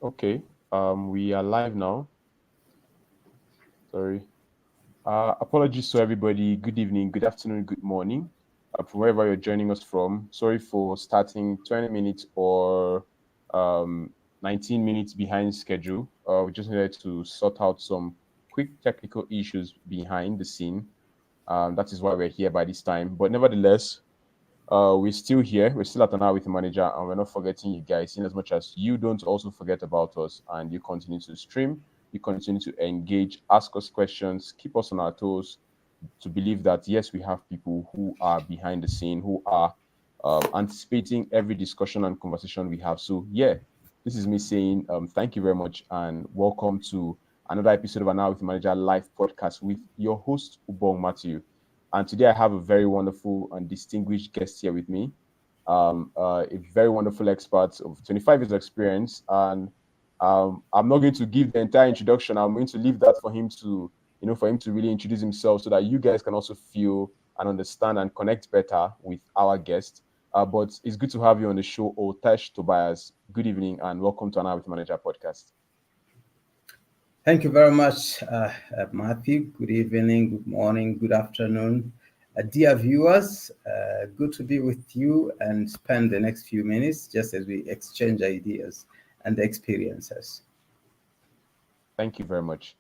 Okay, we are live now. Sorry. Apologies to everybody. Good evening, good afternoon, good morning, from wherever you're joining us from. Sorry for starting 20 minutes or 19 minutes behind schedule. We just needed to sort out some quick technical issues behind the scene. That is why we're here by this time. But nevertheless, we're still here. We're still at an hour with the manager, and we're not forgetting you guys. In as much as you don't also forget about us, and you continue to stream, you continue to engage, ask us questions, keep us on our toes, to believe that yes, we have people who are behind the scene, who are anticipating every discussion and conversation we have. So yeah, this is me saying thank you very much and welcome to another episode of An Hour with the Manager live podcast with your host Ubong Matthew. And today I have a very wonderful and distinguished guest here with me, a very wonderful expert of 25 years of experience. And I'm not going to give the entire introduction. I'm going to leave that for him to, for him to really introduce himself so that you guys can also feel and understand and connect better with our guest. But it's good to have you on the show, Oltesh Tobias. Good evening and welcome to An Hour with Manager podcast. Thank you very much, Matthew. Good evening, good morning, good afternoon. Dear viewers, good to be with you and spend the next few minutes just as we exchange ideas and experiences. Thank you very much.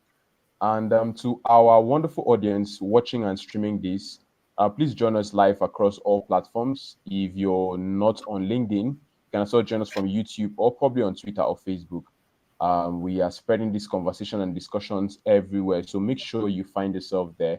And to our wonderful audience watching and streaming this, please join us live across all platforms. If you're not on LinkedIn, you can also join us from YouTube or probably on Twitter or Facebook. We are spreading this conversation and discussions everywhere. So make sure you find yourself there.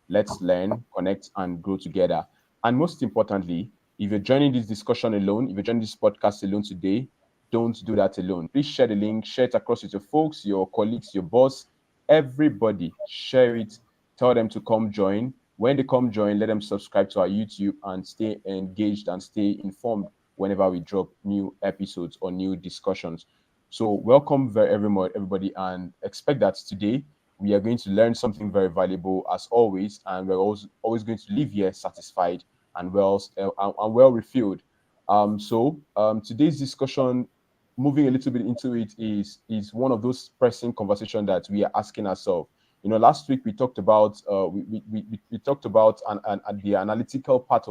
Let's learn, connect, and grow together. And most importantly, if you're joining this discussion alone, if you're joining this podcast alone today, don't do that alone. Please share the link, share it across with your folks, your colleagues, your boss, everybody. Share it. Tell them to come join. When they come join, let them subscribe to our YouTube and stay engaged and stay informed whenever we drop new episodes or new discussions. So welcome everybody, and expect that today we are going to learn something very valuable as always, and we're always going to leave here satisfied and well refilled. Today's discussion, moving a little bit into it, is one of those pressing conversations that we are asking ourselves. Last week we talked about we talked about the analytical part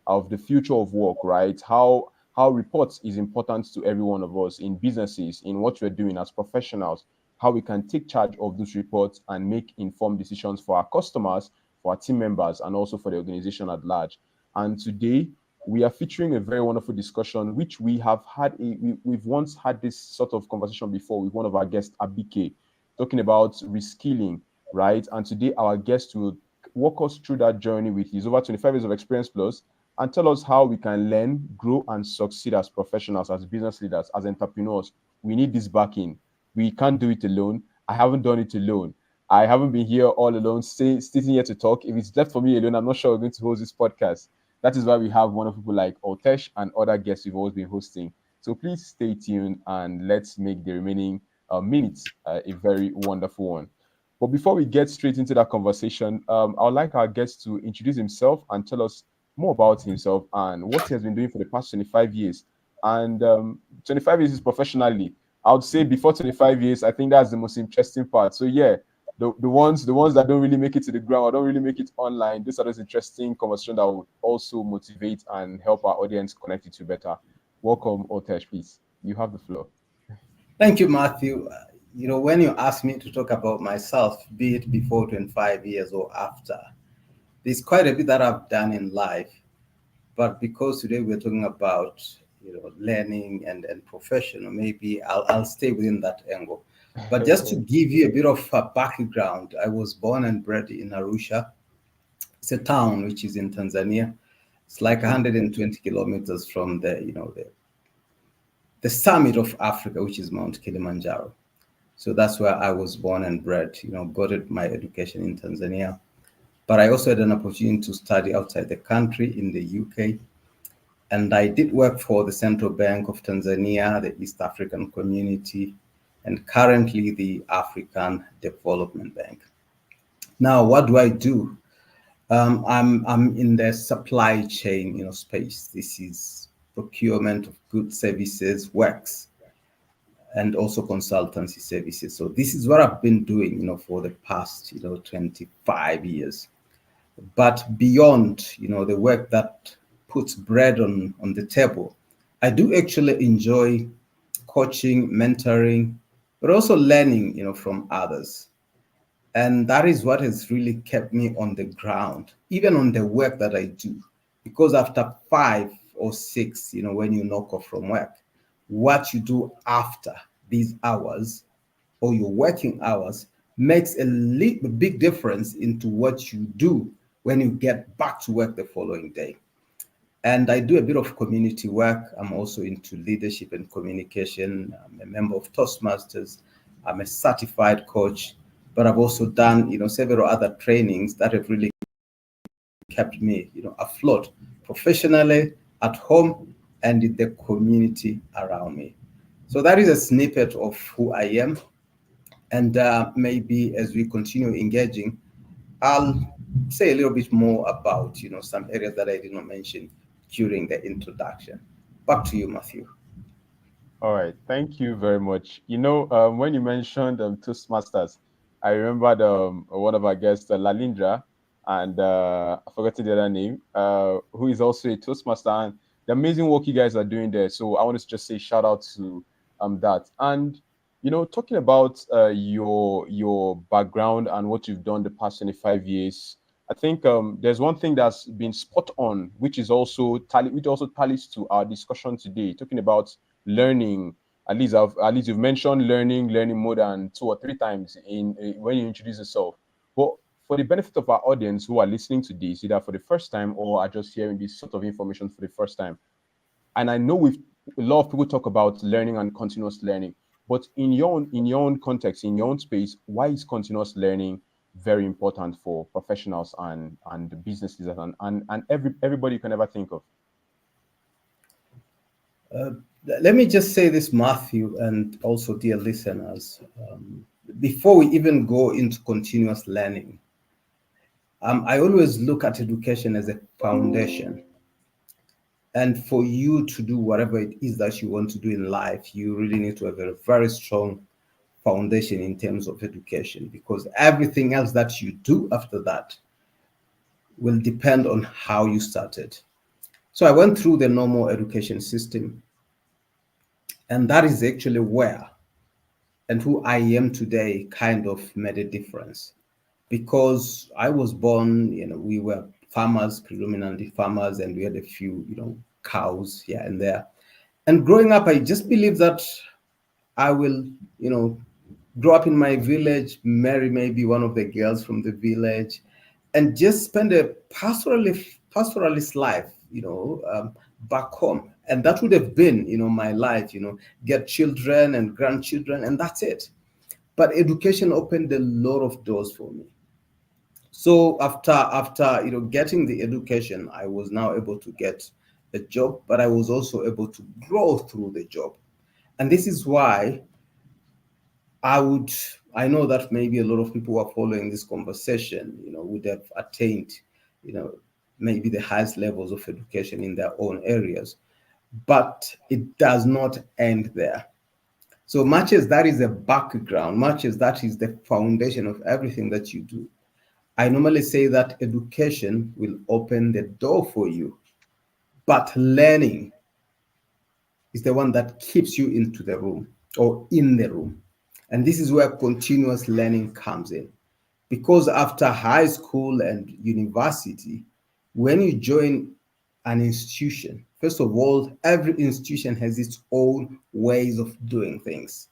of the future of work, right? How reports is important to every one of us in businesses, in what we're doing as professionals, how we can take charge of those reports and make informed decisions for our customers, for our team members, and also for the organization at large. And today, we are featuring a very wonderful discussion, which we have had. We've once had this sort of conversation before with one of our guests, Abike, talking about reskilling, right? And today, our guest will walk us through that journey with his over 25 years of experience plus, and tell us how we can learn, grow, and succeed as professionals, as business leaders, as entrepreneurs. We need this backing. We can't do it alone. I haven't done it alone. I haven't been here all alone, sitting here to talk. If it's left for me alone, I'm not sure we're going to host this podcast. That is why we have wonderful people like Oltesh and other guests we've always been hosting. So please stay tuned and let's make the remaining minutes a very wonderful one. But before we get straight into that conversation, I would like our guest to introduce himself and tell us more about himself and what he has been doing for the past 25 years. And 25 years is professionally. I would say before 25 years, I think that's the most interesting part. So yeah, the ones that don't really make it to the ground or don't really make it online, these are those interesting conversations that would also motivate and help our audience connect it to better. Welcome, Oltesh, please. You have the floor. Thank you, Matthew. When you ask me to talk about myself, be it before 25 years or after, there's quite a bit that I've done in life. But because today we're talking about learning and professional, maybe I'll stay within that angle. But just to give you a bit of a background, I was born and bred in Arusha. It's a town which is in Tanzania. It's like 120 kilometers from the summit of Africa, which is Mount Kilimanjaro. So that's where I was born and bred. Got my education in Tanzania. But I also had an opportunity to study outside the country in the UK. And I did work for the Central Bank of Tanzania, the East African Community, and currently the African Development Bank. Now, what do I do? I'm in the supply chain, space. This is procurement of goods, services, works. and also consultancy services. So this is what I've been doing, for the past, 25 years. But beyond, the work that puts bread on the table, I do actually enjoy coaching, mentoring, but also learning, from others. And that is what has really kept me on the ground, even on the work that I do. Because after 5 or 6, when you knock off from work, what you do after these hours or your working hours makes a big difference into what you do when you get back to work the following day. And I do a bit of community work. I'm also into leadership and communication. I'm a member of Toastmasters. I'm a certified coach, but I've also done, several other trainings that have really kept me, afloat professionally, at home, and in the community around me. So that is a snippet of who I am. And maybe as we continue engaging, I'll say a little bit more about, some areas that I did not mention during the introduction. Back to you, Matthew. All right, thank you very much. When you mentioned Toastmasters, I remembered one of our guests, Lalindra, and I forgot the other name, who is also a Toastmaster, and the amazing work you guys are doing there. So I want to just say shout out to that. And talking about your background and what you've done the past 25 years, I think there's one thing that's been spot on, which also tallies to our discussion today, talking about learning. At least you've mentioned learning more than 2 or 3 times in when you introduce yourself. But for the benefit of our audience who are listening to this, either for the first time or are just hearing this sort of information for the first time, and I know we've a lot of people talk about learning and continuous learning, but in your own context, in your own space, why is continuous learning very important for professionals and business leaders and everybody you can ever think of? Let me just say this, Matthew, and also dear listeners, before we even go into continuous learning, I always look at education as a foundation. And for you to do whatever it is that you want to do in life, you really need to have a very strong foundation in terms of education, because everything else that you do after that will depend on how you started. So I went through the normal education system, and that is actually where and who I am today kind of made a difference. Because I was born, we were farmers, predominantly farmers, and we had a few, cows here and there. And growing up, I just believed that I will, grow up in my village, marry maybe one of the girls from the village, and just spend a pastoralist life, back home. And that would have been, my life, get children and grandchildren, and that's it. But education opened a lot of doors for me. So after getting the education, I was now able to get a job, but I was also able to grow through the job. And this is why I know that maybe a lot of people who are following this conversation, would have attained, maybe the highest levels of education in their own areas, but it does not end there. So much as that is a background, much as that is the foundation of everything that you do, I normally say that education will open the door for you, but learning is the one that keeps you into the room or in the room. And this is where continuous learning comes in. Because after high school and university, when you join an institution, first of all, every institution has its own ways of doing things.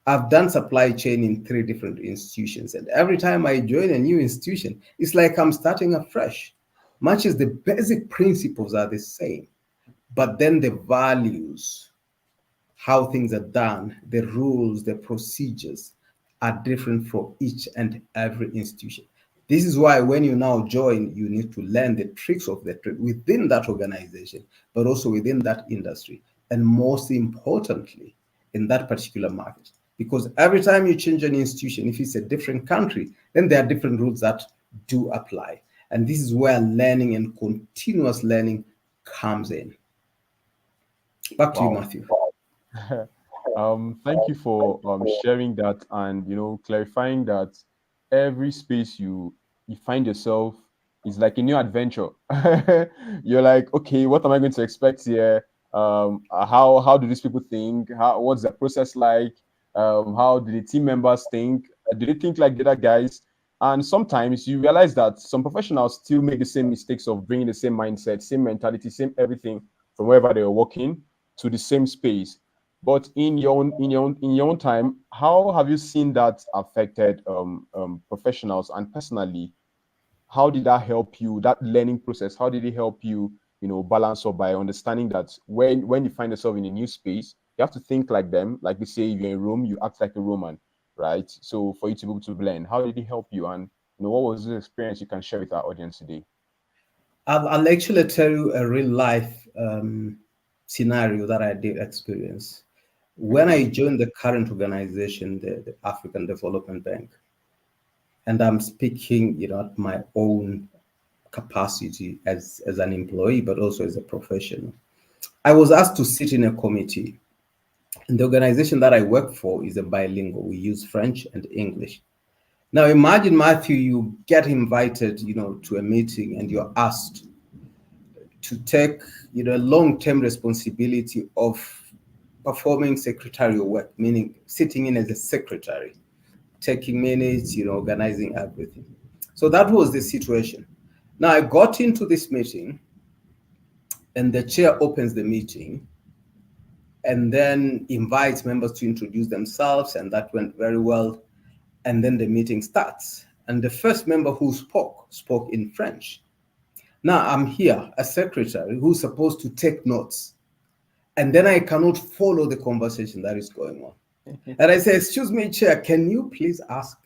I've done supply chain in 3 different institutions, and every time I join a new institution, it's like I'm starting afresh. Much as the basic principles are the same, but then the values, how things are done, the rules, the procedures are different for each and every institution. This is why when you now join, you need to learn the tricks of the trade within that organization, but also within that industry, and most importantly, in that particular market. Because every time you change an institution, if it's a different country, then there are different rules that do apply. And this is where learning and continuous learning comes in. Back to you, Wow. Matthew. Thank you for sharing that, and clarifying that every space you find yourself is like a new adventure. You're like, okay, what am I going to expect here? How do these people think? What's the process like? How do the team members think? Do they think like the other guys? And sometimes you realize that some professionals still make the same mistakes of bringing the same mindset, same mentality, same everything from wherever they are working to the same space. But in your own time, how have you seen that affected professionals? And personally, how did that help you? That learning process, how did it help you? Balance up by understanding that when you find yourself in a new space, you have to think like them. Like they say, if you're in Rome, you act like a Roman, right? So for you to be able to blend, how did it help you? And what was the experience you can share with our audience today? I'll actually tell you a real life scenario that I did experience. When I Okay. joined the current organization, the African Development Bank, and I'm speaking, at my own capacity as an employee, but also as a professional. I was asked to sit in a committee. And the organization that I work for is a bilingual. We use French and English. Now imagine, Matthew, you get invited, to a meeting and you're asked to take, long-term responsibility of performing secretarial work, meaning sitting in as a secretary, taking minutes, organizing everything. So that was the situation. Now I got into this meeting and the chair opens the meeting and then invites members to introduce themselves, and that went very well. And then the meeting starts. And the first member who spoke in French. Now I'm here, a secretary who's supposed to take notes, and then I cannot follow the conversation that is going on. And I say, excuse me, chair, can you please ask,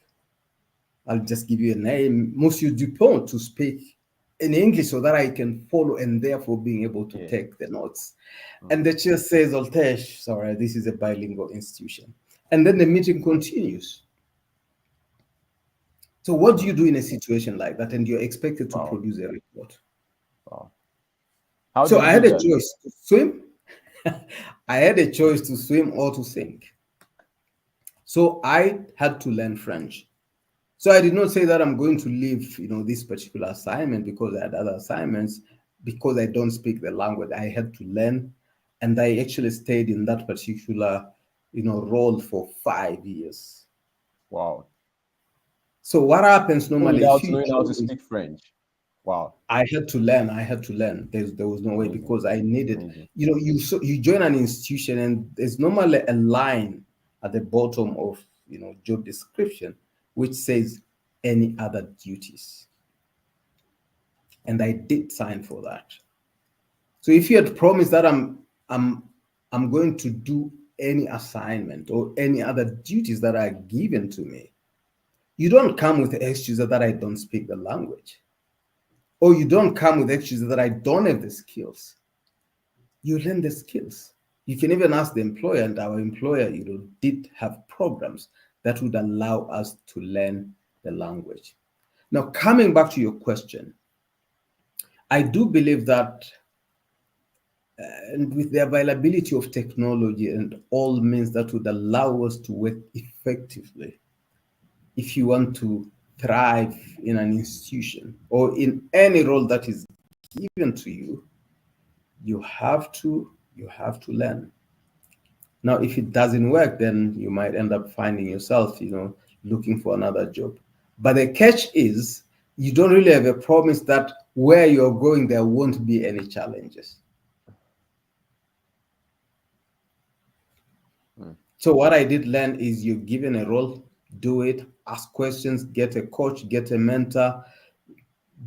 I'll just give you a name, Monsieur Dupont, to speak in English so that I can follow and therefore being able to Yeah. take the notes. And the chair says, Oltesh, sorry, this is a bilingual institution. And then the meeting continues. So what do you do in a situation like that? And you're expected to Wow. produce a report. Wow. How So did you I do had a that? choice to swim. I had a choice to swim or to sink. So I had to learn French. So I did not say that I'm going to leave, this particular assignment because I had other assignments, because I don't speak the language. I had to learn, and I actually stayed in that particular, role for 5 years. Wow. So what happens Even normally if without you knowing how to join? speak French. Wow. I had to learn. I had to learn. There was no way, Amazing. because I needed. Amazing. You join an institution and there's normally a line at the bottom of job description which says any other duties, and I did sign for that. So if you had promised that I'm going to do any assignment or any other duties that are given to me, you don't come with the excuse that I don't speak the language, or you don't come with excuses that I don't have the skills. You learn the skills. You can even ask the employer, and our employer, did have programs that would allow us to learn the language. Now, coming back to your question, I do believe that, and with the availability of technology and all means that would allow us to work effectively, if you want to thrive in an institution or in any role that is given to you, you have to learn. Now, if it doesn't work, then you might end up finding yourself, looking for another job. But the catch is, you don't really have a promise that where you're going, there won't be any challenges. Hmm. So what I did learn is, you're given a role, do it, ask questions, get a coach, get a mentor,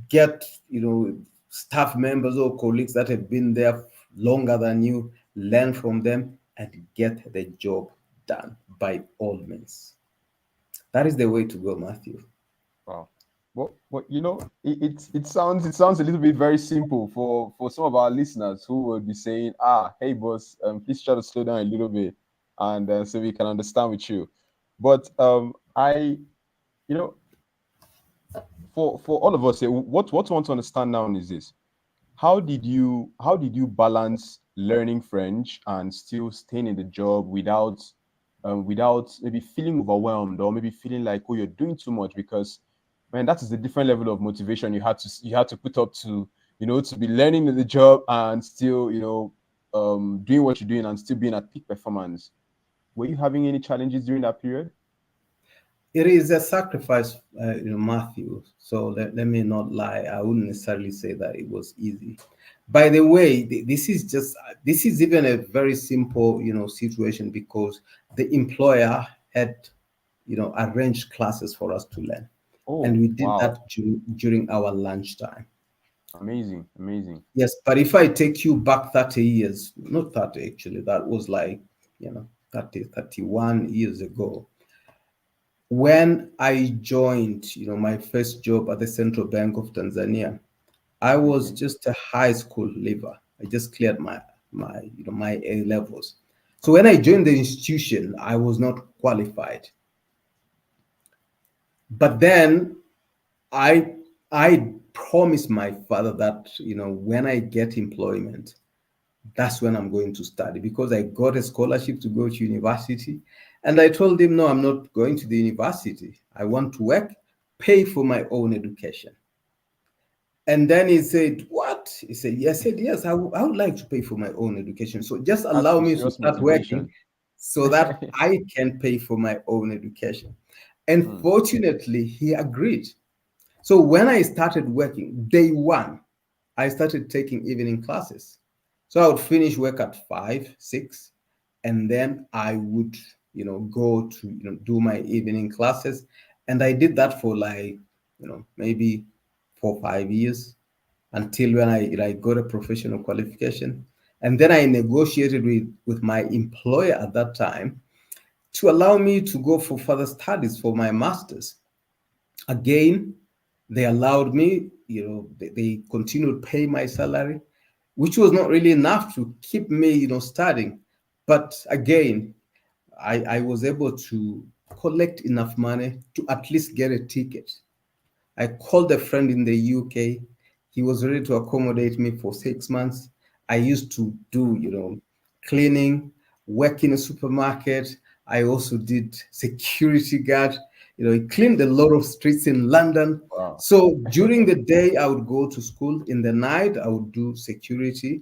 get, staff members or colleagues that have been there longer than you, learn from them, and get the job done by all means. That is the way to go, Matthew. Wow. Well, it sounds a little bit very simple for some of our listeners who will be saying, hey boss, please try to slow down a little bit, and so we can understand with you. But you know, for all of us here, what I want to understand now is this: how did you balance learning French and still staying in the job without maybe feeling overwhelmed or maybe feeling like, oh, you're doing too much? Because man, that is a different level of motivation you had to put up to, to be learning the job and still, doing what you're doing and still being at peak performance. Were you having any challenges during that period? It is a sacrifice, Matthew. So let me not lie. I wouldn't necessarily say that it was easy. By the way, this is even a very simple, situation, because the employer had, arranged classes for us to learn, and Oh, we did wow. that during our lunchtime. Amazing, amazing. Yes, but if I take you back 30 years, not 30 actually, that was like, 30, 31 years ago, when I joined, my first job at the Central Bank of Tanzania, I was Okay. just a high school leaver. I just cleared my A levels. So when I joined the institution, I was not qualified. But then I I promised my father that, when I get employment, that's when I'm going to study, because I got a scholarship to go to university. And I told him, no, I'm not going to the university. I want to work, pay for my own education. And then he said, what? He said, yes. I said, yes, I would like to pay for my own education. So just That's allow some me to serious start working motivation. so that I can pay for my own education. And Hmm. fortunately, he agreed. So when I started working, day one, I started taking evening classes. So I would finish work at 5, 6, and then I would, go to, do my evening classes. And I did that for like, maybe 4, 5 years, until when I got a professional qualification. And then I negotiated with my employer at that time to allow me to go for further studies for my master's. Again, they allowed me, they continued paying my salary, which was not really enough to keep me, studying. But again, I was able to collect enough money to at least get a ticket. I called a friend in the UK. He was ready to accommodate me for 6 months. I used to do, cleaning, work in a supermarket. I also did security guard. I cleaned a lot of streets in London. Wow. So during the day, I would go to school. In the night, I would do security,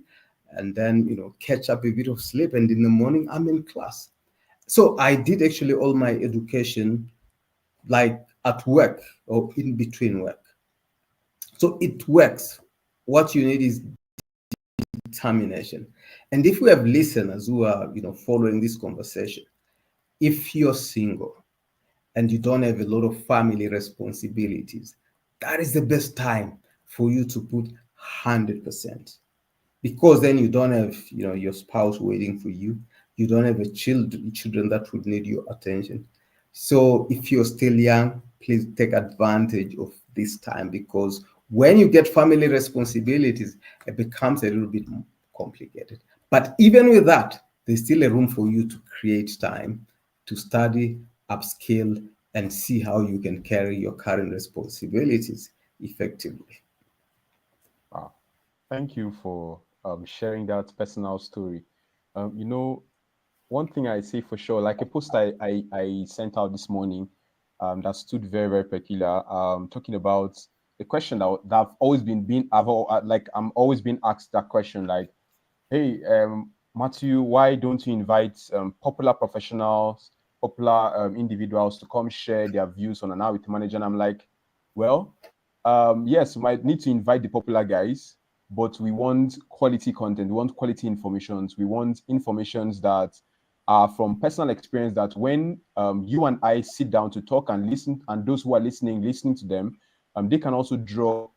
and then, catch up a bit of sleep. And in the morning, I'm in class. So I did actually all my education like at work or in between work. So it works. What you need is determination. And if we have listeners who are, following this conversation, if you're single and you don't have a lot of family responsibilities, that is the best time for you to put 100%, because then you don't have, your spouse waiting for you. You don't have children that would need your attention. So if you're still young, please take advantage of this time, because when you get family responsibilities, it becomes a little bit complicated. But even with that, there's still a room for you to create time to study, upskill, and see how you can carry your current responsibilities effectively. Wow. Thank you for sharing that personal story. Um, you know, One thing I say for sure, like a post I sent out this morning, that stood very, very peculiar, talking about the question that I've always like I'm always being asked that question, like, hey, Matthew, why don't you invite popular professionals, popular individuals to come share their views on an hour with manager? And I'm like, well, yes, we might need to invite the popular guys, but we want quality content, we want quality informations, we want informations that are from personal experience, that when you and I sit down to talk and listen, and those who are listening to them, they can also draw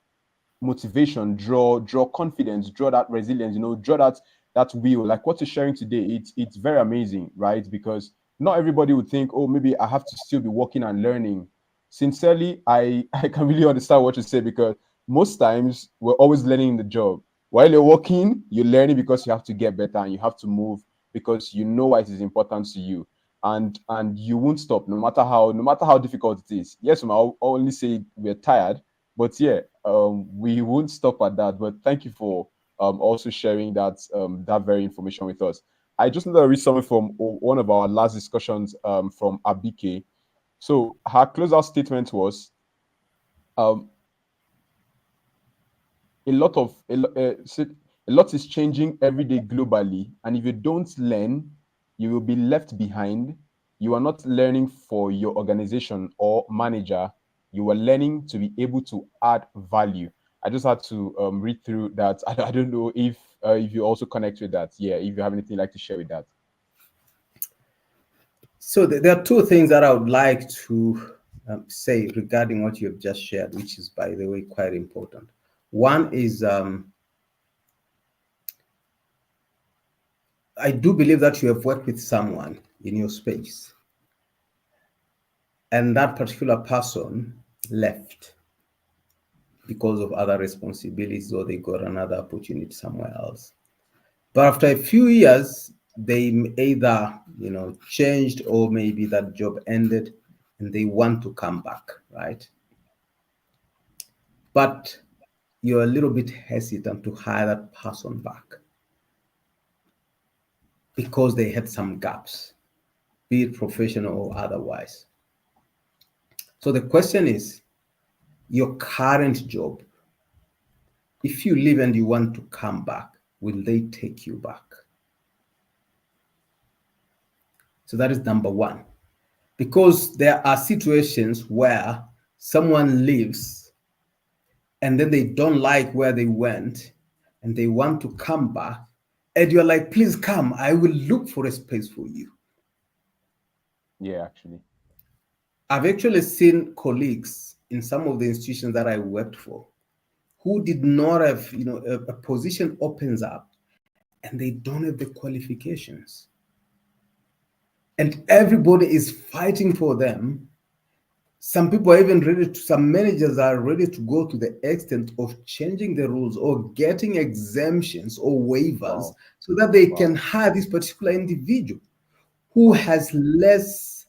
motivation, draw confidence, draw that resilience, draw that will. Like what you're sharing today, it's very amazing, right? Because not everybody would think, oh, maybe I have to still be working and learning. Sincerely, I can really understand what you say, because most times we're always learning in the job. While you're working, you're learning because you have to get better and you have to move, because you know why it is important to you. And you won't stop, no matter how difficult it is. Yes, I'll only say we're tired, but yeah, we won't stop at that. But thank you for also sharing that very information with us. I just need to read something from one of our last discussions from Abike. So her closeout statement was, um, a lot of a lot is changing every day globally, and if you don't learn, you will be left behind. You are not learning for your organization or manager, you are learning to be able to add value. I just had to read through that. I don't know if you also connect with that. Yeah, if you have anything like to share with that. So there are two things that I would like to say regarding what you have just shared, which is, by the way, quite important. One is I do believe that you have worked with someone in your space, and that particular person left because of other responsibilities, or they got another opportunity somewhere else. But after a few years, they either changed, or maybe that job ended and they want to come back, right? But you're a little bit hesitant to hire that person back because they had some gaps, be it professional or otherwise. So the question is, your current job, if you leave and you want to come back, will they take you back? So that is number one. Because there are situations where someone leaves and then they don't like where they went and they want to come back, and you're like, please come, I will look for a space for you. Yeah, actually. I've actually seen colleagues in some of the institutions that I worked for who did not have, a position opens up and they don't have the qualifications. And everybody is fighting for them. Some people are even some managers are ready to go to the extent of changing the rules or getting exemptions or waivers Wow. so that they can Wow. hire this particular individual who has less,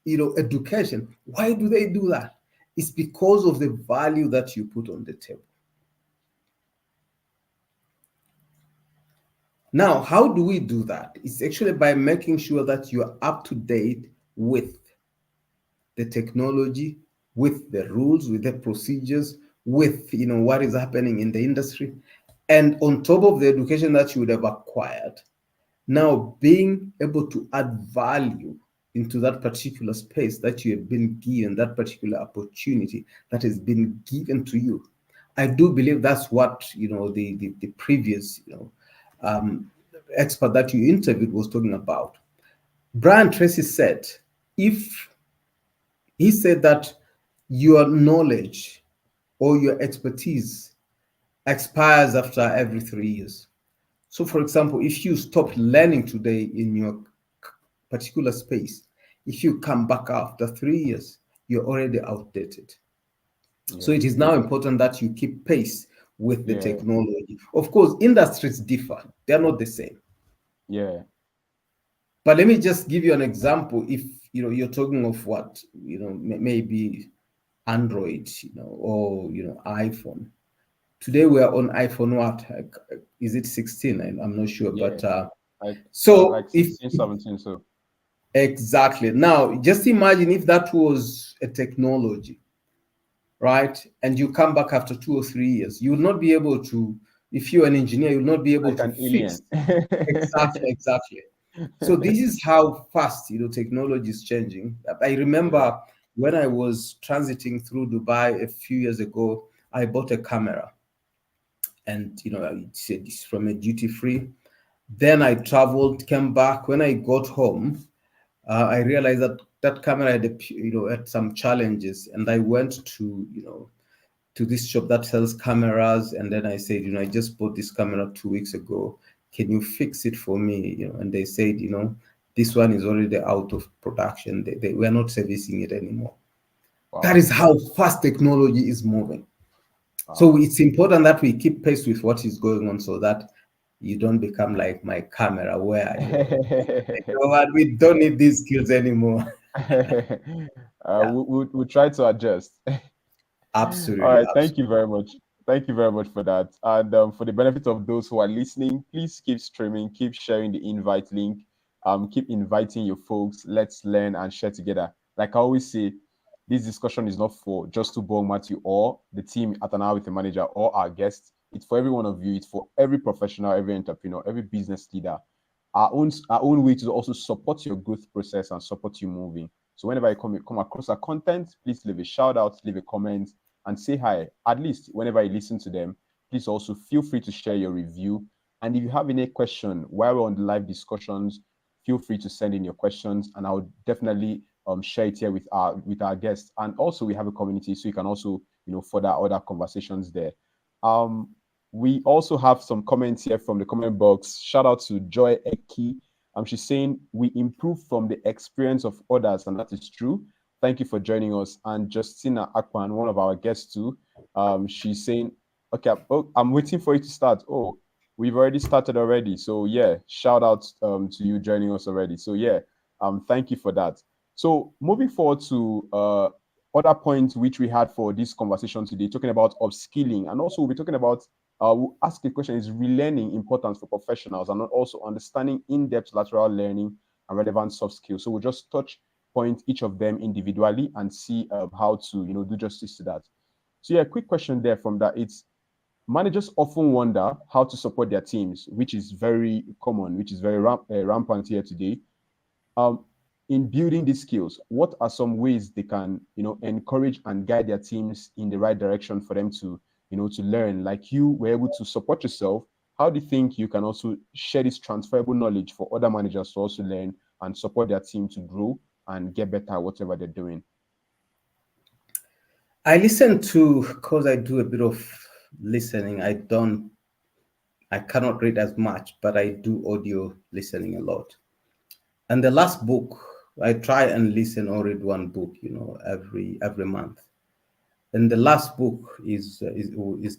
education. Why do they do that? It's because of the value that you put on the table. Now, how do we do that? It's actually by making sure that you are up to date with the technology, with the rules, with the procedures, with what is happening in the industry, and on top of the education that you would have acquired, now being able to add value into that particular space that you have been given, that particular opportunity that has been given to you. I do believe that's what the previous expert that you interviewed was talking about. Brian Tracy said, if he said that your knowledge or your expertise expires after every 3 years. So, for example, if you stop learning today in your particular space, if you come back after 3 years, you're already outdated. So Yeah. it is now important that you keep pace with the Yeah. technology. Of course, industries differ, they're not the same. Yeah. But let me just give you an example. If you're talking of what, maybe Android, or iPhone. Today we are on iPhone what? Is it 16? I'm not sure, Yeah. but Like so like if 16, 17. So exactly. Now, just imagine if that was a technology, right? And you come back after 2 or 3 years, you will not be able to, if you're an engineer, you will not be able like to an fix. alien. Exactly. So this is how fast technology is changing. I Yeah. remember when I was transiting through Dubai a few years ago, I bought a camera, and it's from a duty free. Then I traveled, came back. When I got home, I realized that that camera had some challenges, and I went to this shop that sells cameras, and then I said, I just bought this camera 2 weeks ago. Can you fix it for me? And they said, this one is already out of production. They were not servicing it anymore. That Wow. is how fast technology is moving. So Wow. it's important that we keep pace with what is going on, so that you don't become like my camera, where what, we don't need these skills anymore. Yeah, We'll try to adjust. All absolutely, right. Thank you absolutely. very much. Thank you very much for that. And for the benefit of those who are listening, please keep streaming, keep sharing the invite link, keep inviting your folks. Let's learn and share together. Like I always say, this discussion is not for just to bore Matthew or the team at an hour with the manager or our guests. It's for every one of you. It's for every professional, every entrepreneur, every business leader. Our own way to also support your growth process and support you moving. So whenever you come across our content, please leave a shout out, leave a comment, and say hi. At least whenever you listen to them, please also feel free to share your review. And if you have any question while we're on the live discussions, feel free to send in your questions, and I'll definitely share it here with our guests. And also, we have a community, so you can also further other conversations there. Um, we also have some comments here from the comment box. Shout out to Joy Eki. She's saying we improve from the experience of others, and that is true. Thank you for joining us. And Justina Akwan, one of our guests too, she's saying, okay, oh, I'm waiting for you to start. Oh, we've already started already. So yeah, shout out to you joining us already. So yeah, thank you for that. So moving forward to other points which we had for this conversation today, talking about upskilling, and also we'll be talking about we'll ask the question: is relearning important for professionals, and also understanding in-depth lateral learning and relevant soft skills? So we'll just touch point each of them individually and see how to do justice to that. So yeah, quick question there from that. It's managers often wonder how to support their teams, which is very common, which is very rampant here today. Um, in building these skills, what are some ways they can, encourage and guide their teams in the right direction for them to, to learn? Like you were able to support yourself. How do you think you can also share this transferable knowledge for other managers to also learn and support their team to grow and get better at whatever they're doing? I listen to, because I do a bit of listening. I cannot read as much, but I do audio listening a lot. And the last book, I try and listen or read one book, every month. And the last book is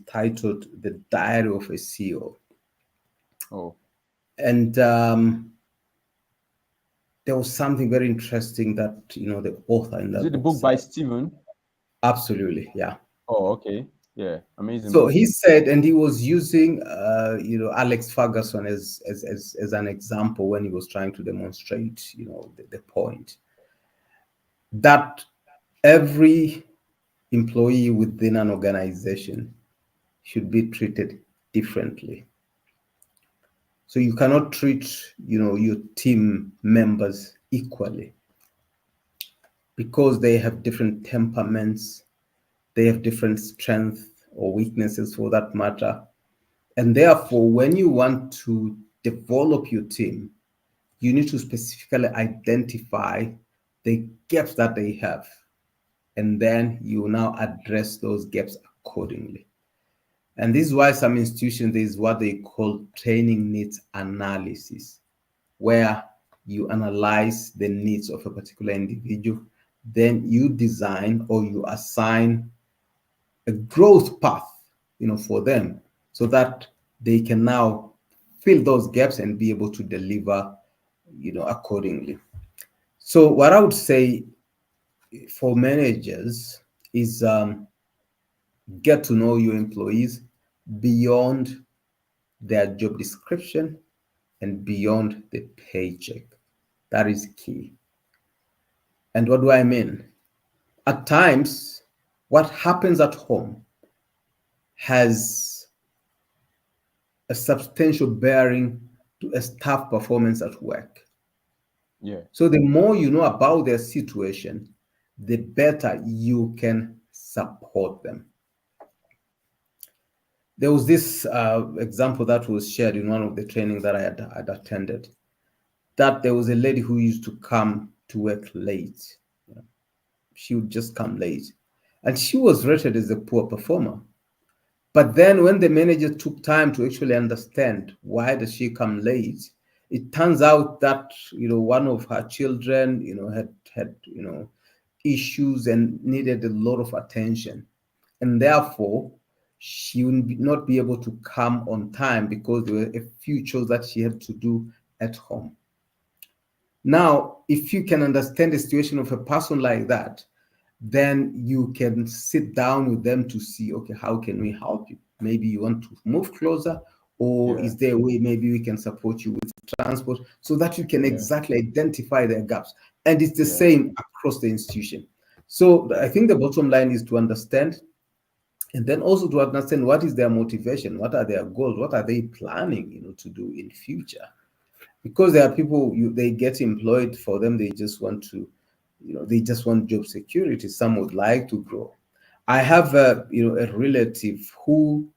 titled "The Diary of a CEO." Oh, And there was something very interesting that the author in is that it the book book by said. Stephen? Absolutely, yeah. Oh, okay. Yeah, amazing So book. he said, and he was using Alex Ferguson as an example when he was trying to demonstrate the point that every employee within an organization should be treated differently. So you cannot treat your team members equally because they have different temperaments, they have different strengths or weaknesses for that matter. And therefore, when you want to develop your team, you need to specifically identify the gaps that they have. And then you now address those gaps accordingly. And this is why some institutions, there is what they call training needs analysis, where you analyze the needs of a particular individual, then you design or you assign a growth path, for them so that they can now fill those gaps and be able to deliver, accordingly. So what I would say for managers is get to know your employees beyond their job description and beyond the paycheck. That is key. And what do I mean? At times, what happens at home has a substantial bearing to a staff performance at work. Yeah. So the more you know about their situation, the better you can support them. There was this example that was shared in one of the trainings that I had attended, that there was a lady who used to come to work late. She would just come late. And she was rated as a poor performer. But then when the manager took time to actually understand why does she come late, it turns out that one of her children had issues and needed a lot of attention, and therefore she would not be able to come on time because there were a few chores that she had to do at home. Now, if you can understand the situation of a person like that, then you can sit down with them to see, okay, how can we help you? Maybe you want to move closer, or Yeah. is there a way maybe we can support you with transport, so that you can Yeah. exactly identify their gaps. And it's the Yeah. same across the institution. So I think the bottom line is to understand, and then also to understand what is their motivation, what are their goals, what are they planning, to do in future. Because there are people, they get employed, for them they just want to, they just want job security. Some would like to grow. I have a relative who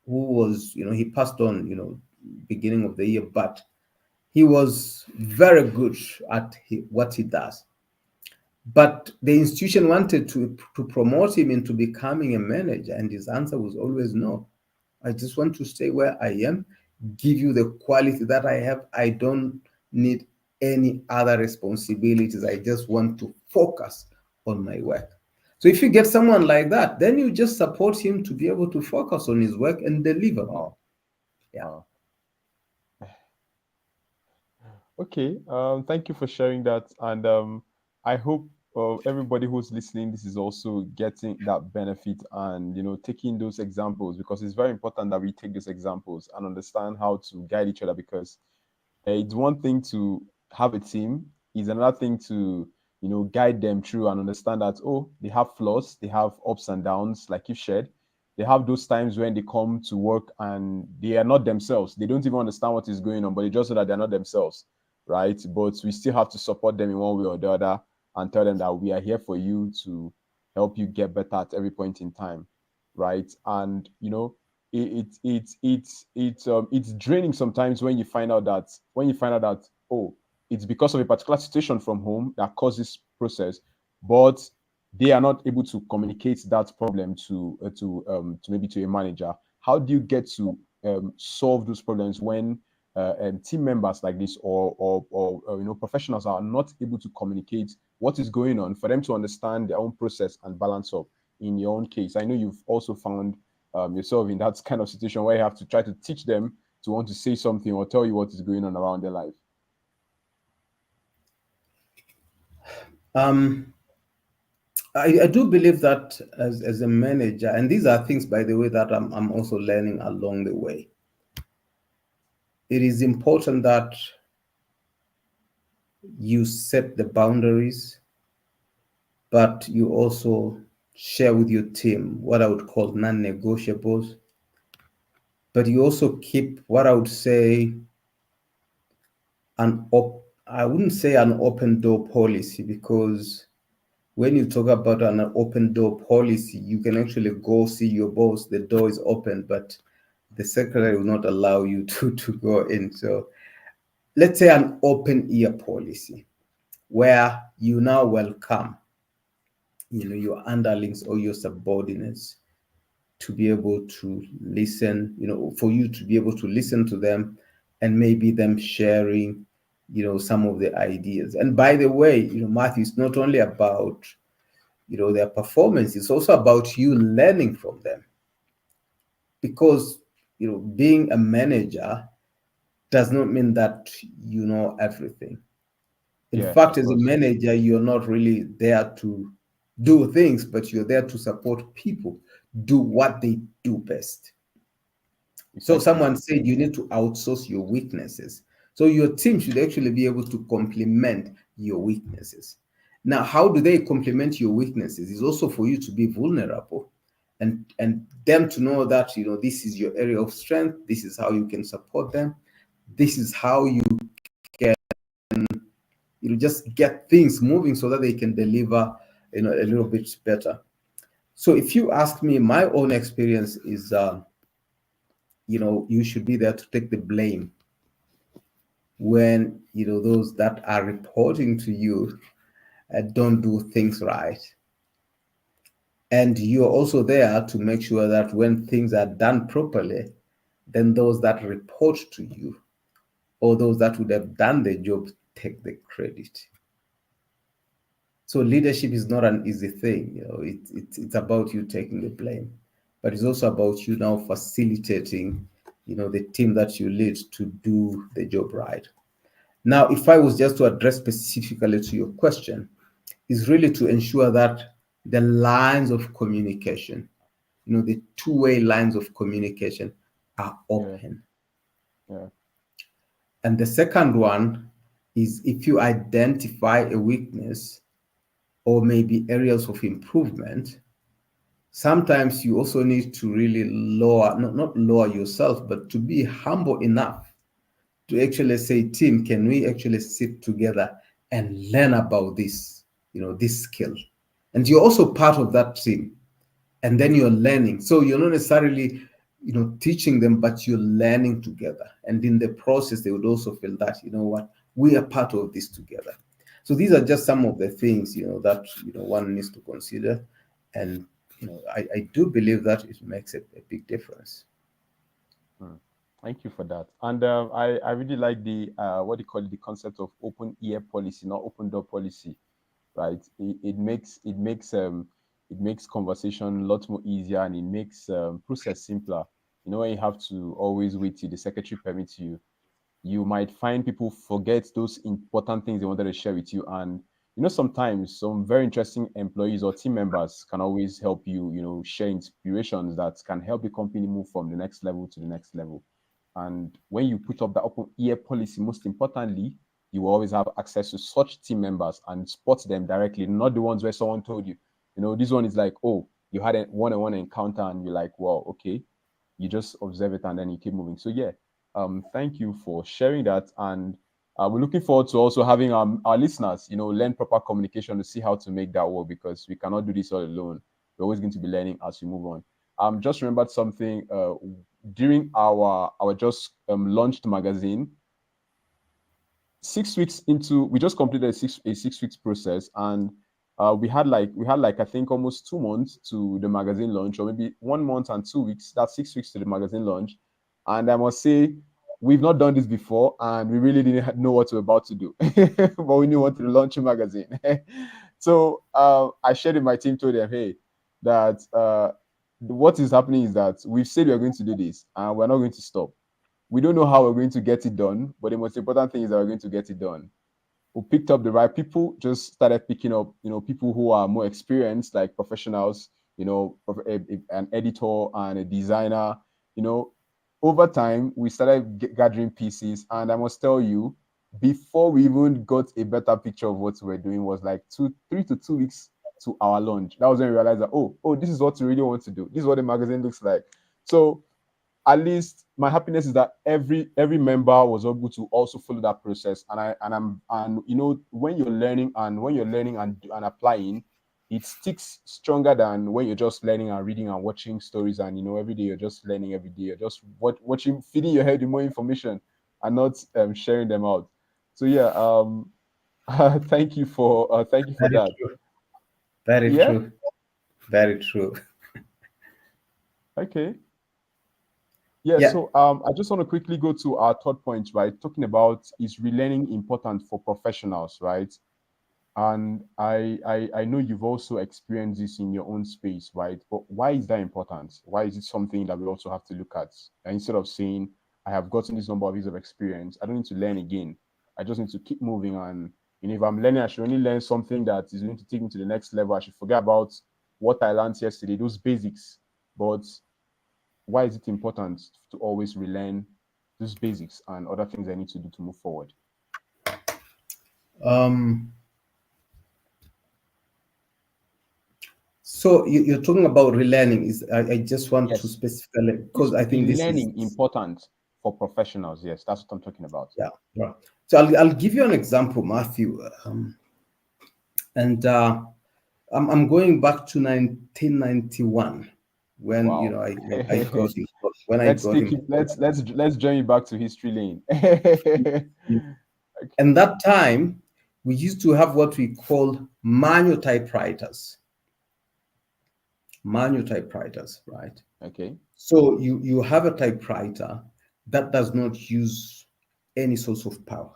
was, he passed on, beginning of the year, but he was very good at what he does. But the institution wanted to promote him into becoming a manager, and his answer was always no. I just want to stay where I am, give you the quality that I have. I don't need any other responsibilities. I just want to focus on my work. So if you get someone like that, then you just support him to be able to focus on his work and deliver more. Wow. Yeah. Wow. Okay. Thank you for sharing that, and I hope everybody who's listening, this is also getting that benefit, and taking those examples, because it's very important that we take those examples and understand how to guide each other. Because it's one thing to have a team, it's another thing to guide them through and understand that, oh, they have flaws, they have ups and downs, like you shared. They have those times when they come to work and they are not themselves. They don't even understand what is going on, but they just know that they're not themselves, right? But we still have to support them in one way or the other and tell them that we are here for you to help you get better at every point in time, right? And it's draining sometimes when you find out that, oh, it's because of a particular situation from home that caused this process, but they are not able to communicate that problem to maybe to a manager. How do you get to solve those problems when team members like this, or professionals are not able to communicate what is going on for them to understand their own process and balance up? In your own case, I know you've also found yourself in that kind of situation where you have to try to teach them to want to say something or tell you what is going on around their life. Um, I do believe that as a manager, and these are things, by the way, that I'm also learning along the way. It is important that you set the boundaries, but you also share with your team what I would call non-negotiables. But you also keep what I would say I wouldn't say an open door policy, because when you talk about an open door policy, you can actually go see your boss, the door is open, but the secretary will not allow you to go in. So let's say an open ear policy, where you now welcome your underlings or your subordinates to be able to listen, for you to be able to listen to them, and maybe them sharing some of the ideas. And by the way, Matthew, it's not only about their performance, it's also about you learning from them. Because being a manager does not mean that you know everything. In Yeah, fact, of as a course. manager, you're not really there to do things, but you're there to support people do what they do best. So Exactly. someone said you need to outsource your weaknesses. So your team should actually be able to complement your weaknesses. Now, how do they complement your weaknesses? Is also for you to be vulnerable, and them to know that this is your area of strength. This is how you can support them. This is how you can just get things moving so that they can deliver a little bit better. So if you ask me, my own experience is you should be there to take the blame when those that are reporting to you don't do things right. And you're also there to make sure that when things are done properly, then those that report to you, or those that would have done the job, take the credit. So leadership is not an easy thing. It's about you taking the blame, but it's also about you now facilitating the team that you lead to do the job right. Now, if I was just to address specifically to your question, is really to ensure that the lines of communication, the two-way lines of communication are Yeah. open. Yeah. And the second one is if you identify a weakness or maybe areas of improvement, sometimes you also need to really lower, not lower yourself, but to be humble enough to actually say, team, can we actually sit together and learn about this, this skill? And you're also part of that team. And then you're learning. So you're not necessarily, teaching them, but you're learning together. And in the process, they would also feel that, what, we are part of this together. So these are just some of the things, that, one needs to consider. And, I do believe that it makes a big difference. Hmm. Thank you for that. And I really like the what do you call it, the concept of open ear policy, not open door policy, right? It makes conversation a lot more easier, and it makes process simpler. When you have to always wait till the secretary permits you, you might find people forget those important things they wanted to share with you. And sometimes some very interesting employees or team members can always help you, share inspirations that can help the company move from the next level to the next level. And when you put up the open ear policy, most importantly, you will always have access to such team members and spot them directly, not the ones where someone told you. This one is like, oh, you had a one-on-one encounter and you're like, well, okay, you just observe it and then you keep moving. So yeah, thank you for sharing that. And we're looking forward to also having our listeners, learn proper communication to see how to make that work, because we cannot do this all alone. We're always going to be learning as we move on. Just remembered something during our just launched magazine. 6 weeks into, we just completed a 6 weeks process, and we had like I think almost 2 months to the magazine launch, or maybe 1 month and 2 weeks. That's 6 weeks to the magazine launch. And I must say, we've not done this before, and we really didn't know what we were about to do, but we knew what to launch a magazine. So I shared with my team, told them, hey, that what is happening is that we've said we're going to do this, and we're not going to stop. We don't know how we're going to get it done, but the most important thing is that we're going to get it done. We picked up the right people, just started picking up, people who are more experienced, like professionals, an editor and a designer. You know, Over time, we started gathering pieces, and I must tell you, before we even got a better picture of what we were doing, was like 3 to 2 weeks to our launch. That was when we realized that, oh, this is what we really want to do. This is what the magazine looks like. So at least my happiness is that every member was able to also follow that process. And when you're learning and applying, it sticks stronger than when you're just learning and reading and watching stories, and every day you're just learning, every day you're just watching, feeding your head with more information and not sharing them out. So yeah, thank you for Very that. true. Very Yeah. true. Very true. Okay. Yeah, Yeah. so I just want to quickly go to our third point, right? Talking about, is relearning important for professionals, right? And I know you've also experienced this in your own space, right? But why is that important? Why is it something that we also have to look at? And instead of saying, I have gotten this number of years of experience, I don't need to learn again. I just need to keep moving. And if I'm learning, I should only learn something that is going to take me to the next level. I should forget about what I learned yesterday, those basics. But why is it important to always relearn these basics and other things I need to do to move forward? Um, so you're talking about relearning. I just want to Yes. specifically, Is because I think this is, relearning important for professionals? Yes, that's what I'm talking about. yeah, right. So I'll give you an example, Matthew. And I'm going back to 1991 when Wow. I got involved, when I Let's got take it. involved. Let's journey back to history lane. Okay. And that time we used to have what we call manual typewriters. Manual typewriters, right? Okay. So you have a typewriter that does not use any source of power.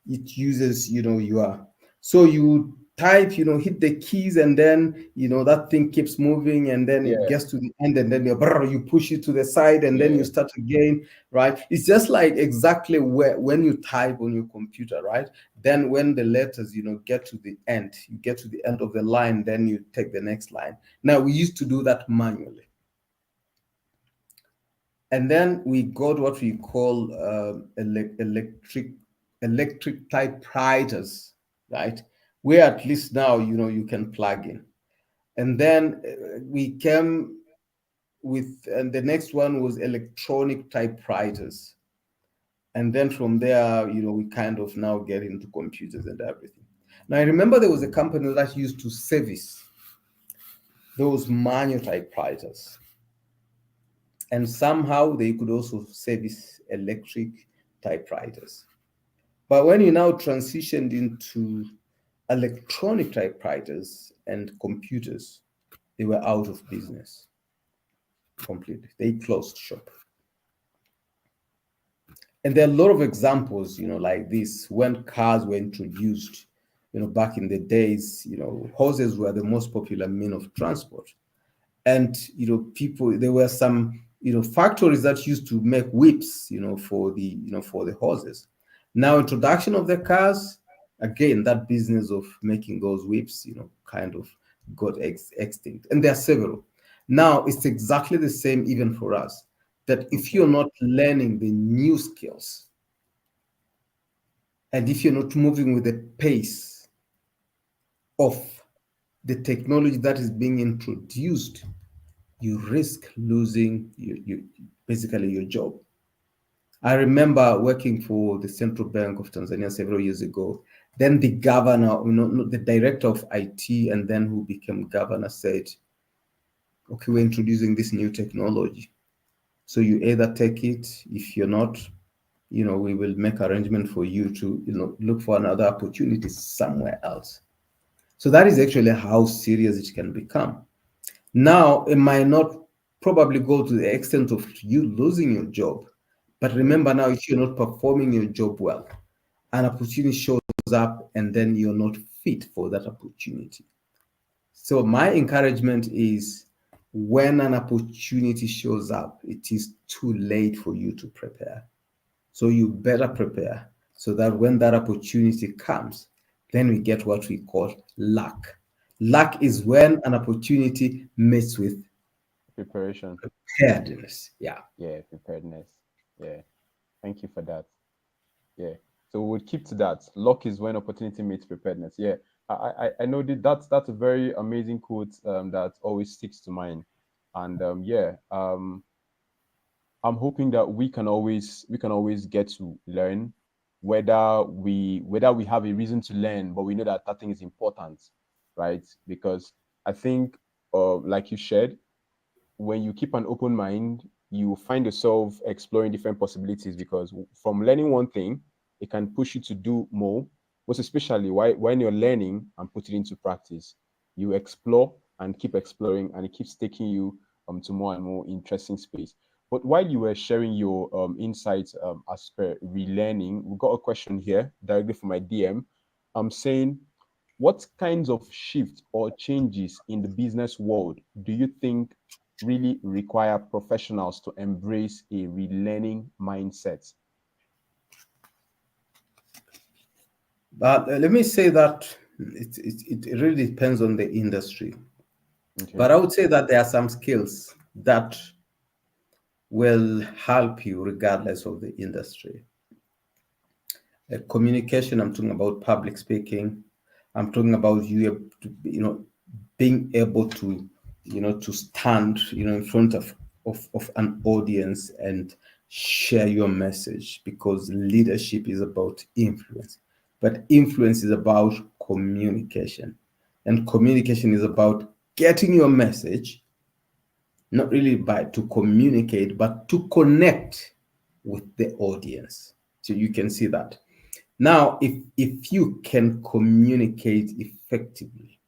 It uses, your, so you type, hit the keys, and then, that thing keeps moving, and then it Yeah, gets to the end, and then you push it to the side, and then you yeah, start again, right? It's just like exactly when you type on your computer, right? Then when the letters, get to the end, you get to the end of the line, then you take the next line. Now, we used to do that manually. And then we got what we call electric typewriters, right? Where at least now, you can plug in. And then we came with, and the next one was electronic typewriters. And then from there, we kind of now get into computers and everything. Now, I remember there was a company that used to service those manual typewriters. And somehow they could also service electric typewriters. But when you now transitioned into electronic typewriters and computers, they were out of business completely. They closed shop. And there are a lot of examples, like this. When cars were introduced, back in the days, horses were the most popular mean of transport. And people, there were some factories that used to make whips, for the horses. Now, introduction of the cars, again, that business of making those whips, kind of got extinct. And there are several. Now, it's exactly the same even for us, that if you're okay, not learning the new skills, and if you're not moving with the pace of the technology that is being introduced, you risk losing basically your job. I remember working for the Central Bank of Tanzania several years ago. Then the governor, the director of IT, and then who became governor, said, "Okay, we're introducing this new technology. So you either take it. If you're not, we will make arrangement for you to, look for another opportunity somewhere else." So that is actually how serious it can become. Now, it might not probably go to the extent of you losing your job. But okay, remember, now, if you're not performing your job well, an opportunity shows up, and then you're not fit for that opportunity. So my encouragement is, when an opportunity shows up, it is too late for you to prepare. So you better prepare, so that when that opportunity comes, then we get what we call luck. Luck is when an opportunity meets with preparation. preparedness. Yeah. Yeah, preparedness. Yeah, thank you for that. Yeah. So we'll keep to that. Luck is when opportunity meets preparedness. Yeah. I know that's a very amazing quote that always sticks to mind. And yeah, I'm hoping that we can always get to learn, whether we have a reason to learn, but we know that that thing is important, right? Because I think, like you shared, when you keep an open mind, you find yourself exploring different possibilities, because from learning one thing, it can push you to do more. Most especially when you're learning and put it into practice, you explore and keep exploring, and it keeps taking you to more and more interesting space. But while you were sharing your insights as per relearning, we got a question here directly from my DM. I'm saying, what kinds of shifts or changes in the business world do you think really require professionals to embrace a relearning mindset? But let me say that it really depends on the industry. Okay. But I would say that there are some skills that will help you regardless of the industry. Communication, I'm talking about public speaking. I'm talking about being able to, to stand, in front of an audience and share your message, because leadership is about influence. But influence is about communication. And communication is about getting your message, not really by to communicate, but to connect with the audience. So you can see that. Now, if you can communicate effectively,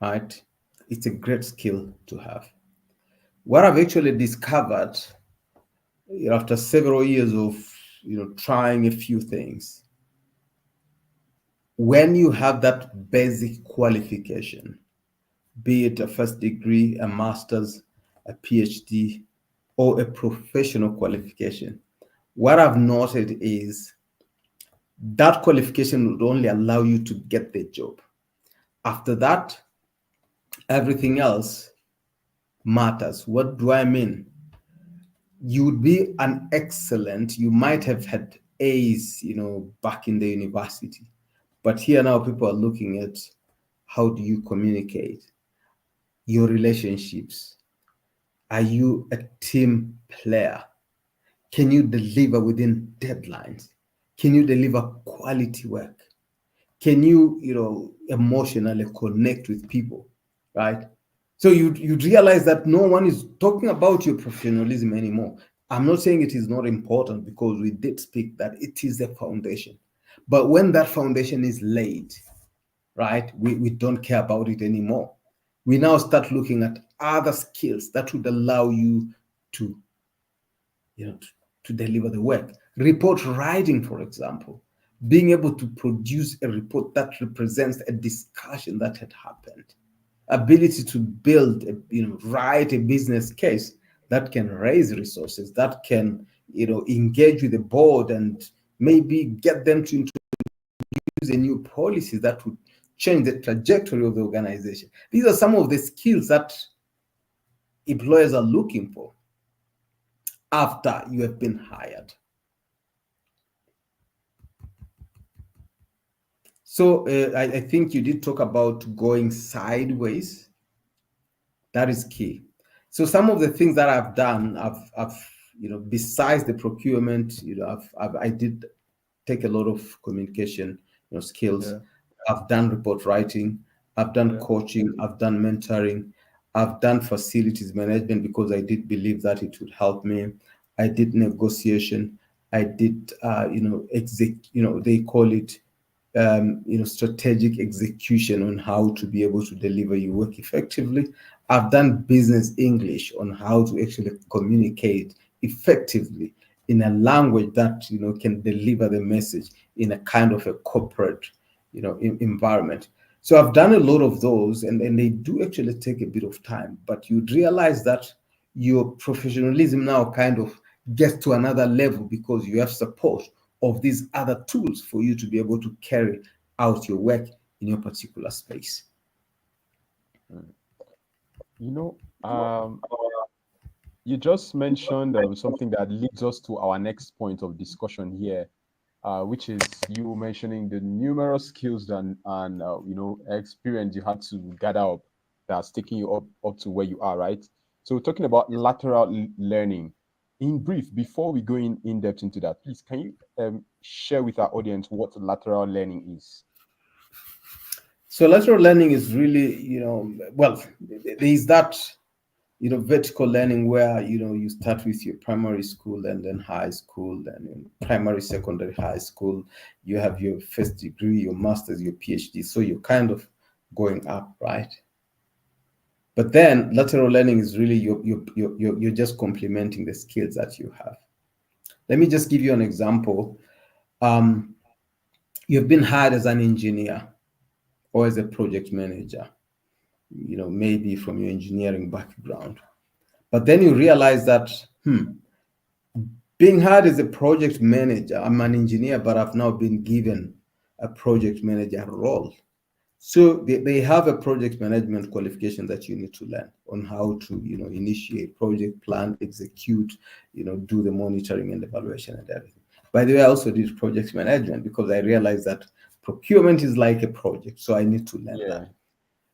right, it's a great skill to have. What I've actually discovered, after several years of trying a few things, When you have that basic qualification, be it a first degree, a master's, a PhD, or a professional qualification, what I've noted is that qualification would only allow you to get the job. After that, everything else matters. What do I mean? You would be an excellent, you might have had A's, back in the university. But here now people are looking at how do you communicate, your relationships. Are you a team player? Can you deliver within deadlines? Can you deliver quality work? Can you, emotionally connect with people, right? So you realize that no one is talking about your professionalism anymore. I'm not saying it is not important, because we did speak that it is a foundation. But when that foundation is laid, right, we don't care about it anymore. We now start looking at other skills that would allow you to, you know, to, to deliver the work. Report writing, for example, being able to produce a report that represents a discussion that had happened, ability to build, write a business case that can raise resources, that can, engage with the board and maybe get them to introduce a new policy that would change the trajectory of the organization. These are some of the skills that employers are looking for after you have been hired. So I think you did talk about going sideways. That is key. So some of the things that I've done, I've besides the procurement, I did take a lot of communication, skills. Yeah. I've done report writing. I've done Yeah. coaching. I've done mentoring. I've done facilities management because I did believe that it would help me. I did negotiation. I did, they call it, strategic execution on how to be able to deliver your work effectively. I've done business English on how to actually communicate effectively in a language that can deliver the message in a kind of a corporate environment. So I've done a lot of those, and they do actually take a bit of time, but you realize that your professionalism now kind of gets to another level because you have support of these other tools for you to be able to carry out your work in your particular space. Mm. You know, um, you just mentioned something that leads us to our next point of discussion here, which is you mentioning the numerous skills and experience you had to gather up that's taking you up to where you are, right? So talking about lateral learning. In brief, before we go in depth into that, please can you share with our audience what lateral learning is? So lateral learning is really, well, there's that, vertical learning where, you start with your primary school and then high school, and in primary, secondary, high school, you have your first degree, your master's, your PhD. So you're kind of going up, right? But then lateral learning is really you're just complementing the skills that you have. Let me just give you an example. Um, you've been hired as an engineer or as a project manager, maybe from your engineering background. But then you realize that, being hired as a project manager, I'm an engineer, but I've now been given a project manager role. So they have a project management qualification that you need to learn on how to, initiate, project, plan, execute, do the monitoring and evaluation and everything. By the way, I also did project management because I realized that procurement is like a project. So I need to learn that. Yeah,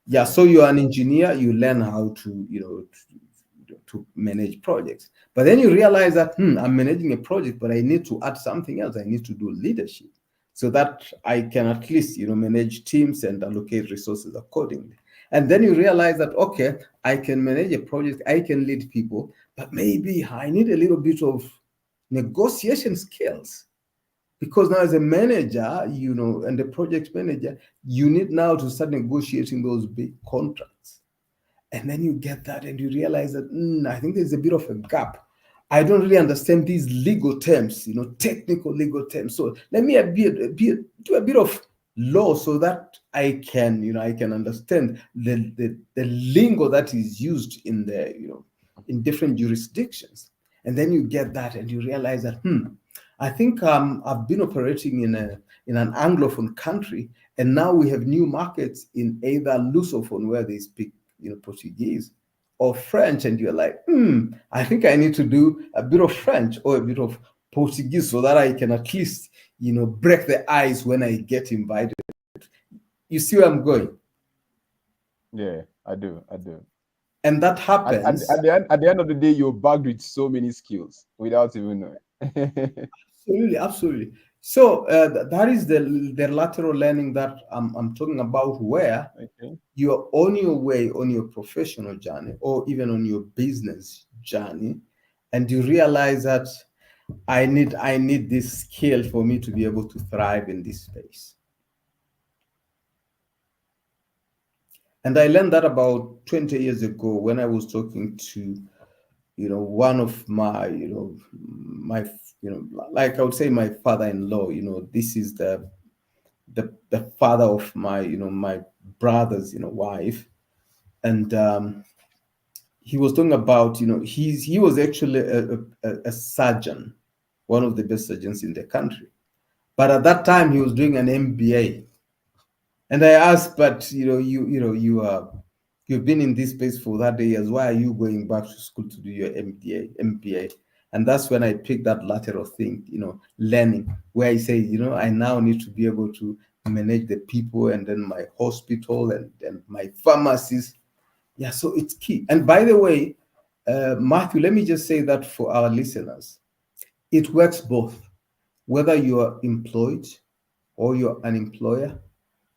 Yeah, yeah, so you're an engineer, you learn how to, to manage projects. But then you realize that, I'm managing a project, but I need to add something else. I need to do leadership so that I can at least, manage teams and allocate resources accordingly. And then you realize that, okay, I can manage a project, I can lead people, but maybe I need a little bit of negotiation skills. Because now as a manager, and the project manager, you need now to start negotiating those big contracts. And then you get that and you realize that, I think there's a bit of a gap. I don't really understand these legal terms, technical legal terms. So let me do a bit of law so that I can, I can understand the lingo that is used in the, in different jurisdictions. And then you get that and you realize that, I think I've been operating in an Anglophone country, and now we have new markets in either Lusophone, where they speak, Portuguese, or French, and you're like, I think I need to do a bit of French or a bit of Portuguese so that I can at least, break the ice when I get invited. You see where I'm going? Yeah, I do. I do. And that And happens. at the end of the day, you're bagged with so many skills without even knowing. Absolutely, absolutely. So that is the lateral learning that I'm talking about, where Okay. you're on your way on your professional journey or even on your business journey, and you realize that I need this skill for me to be able to thrive in this space. And I learned that about 20 years ago when I was talking to, one of my, my, like I would say my father-in-law. This is the father of my, my brother's, wife. And he was talking about, he was actually a surgeon, one of the best surgeons in the country. But at that time, he was doing an MBA. And I asked, but you've been in this space for that years. Why are you going back to school to do your MBA? And that's when I picked that lateral thing, learning, where I say, I now need to be able to manage the people, and then my hospital, and my pharmacies. Yeah, so it's key. And by the way, Matthew, let me just say that for our listeners, it works both, whether you are employed or you're an employer,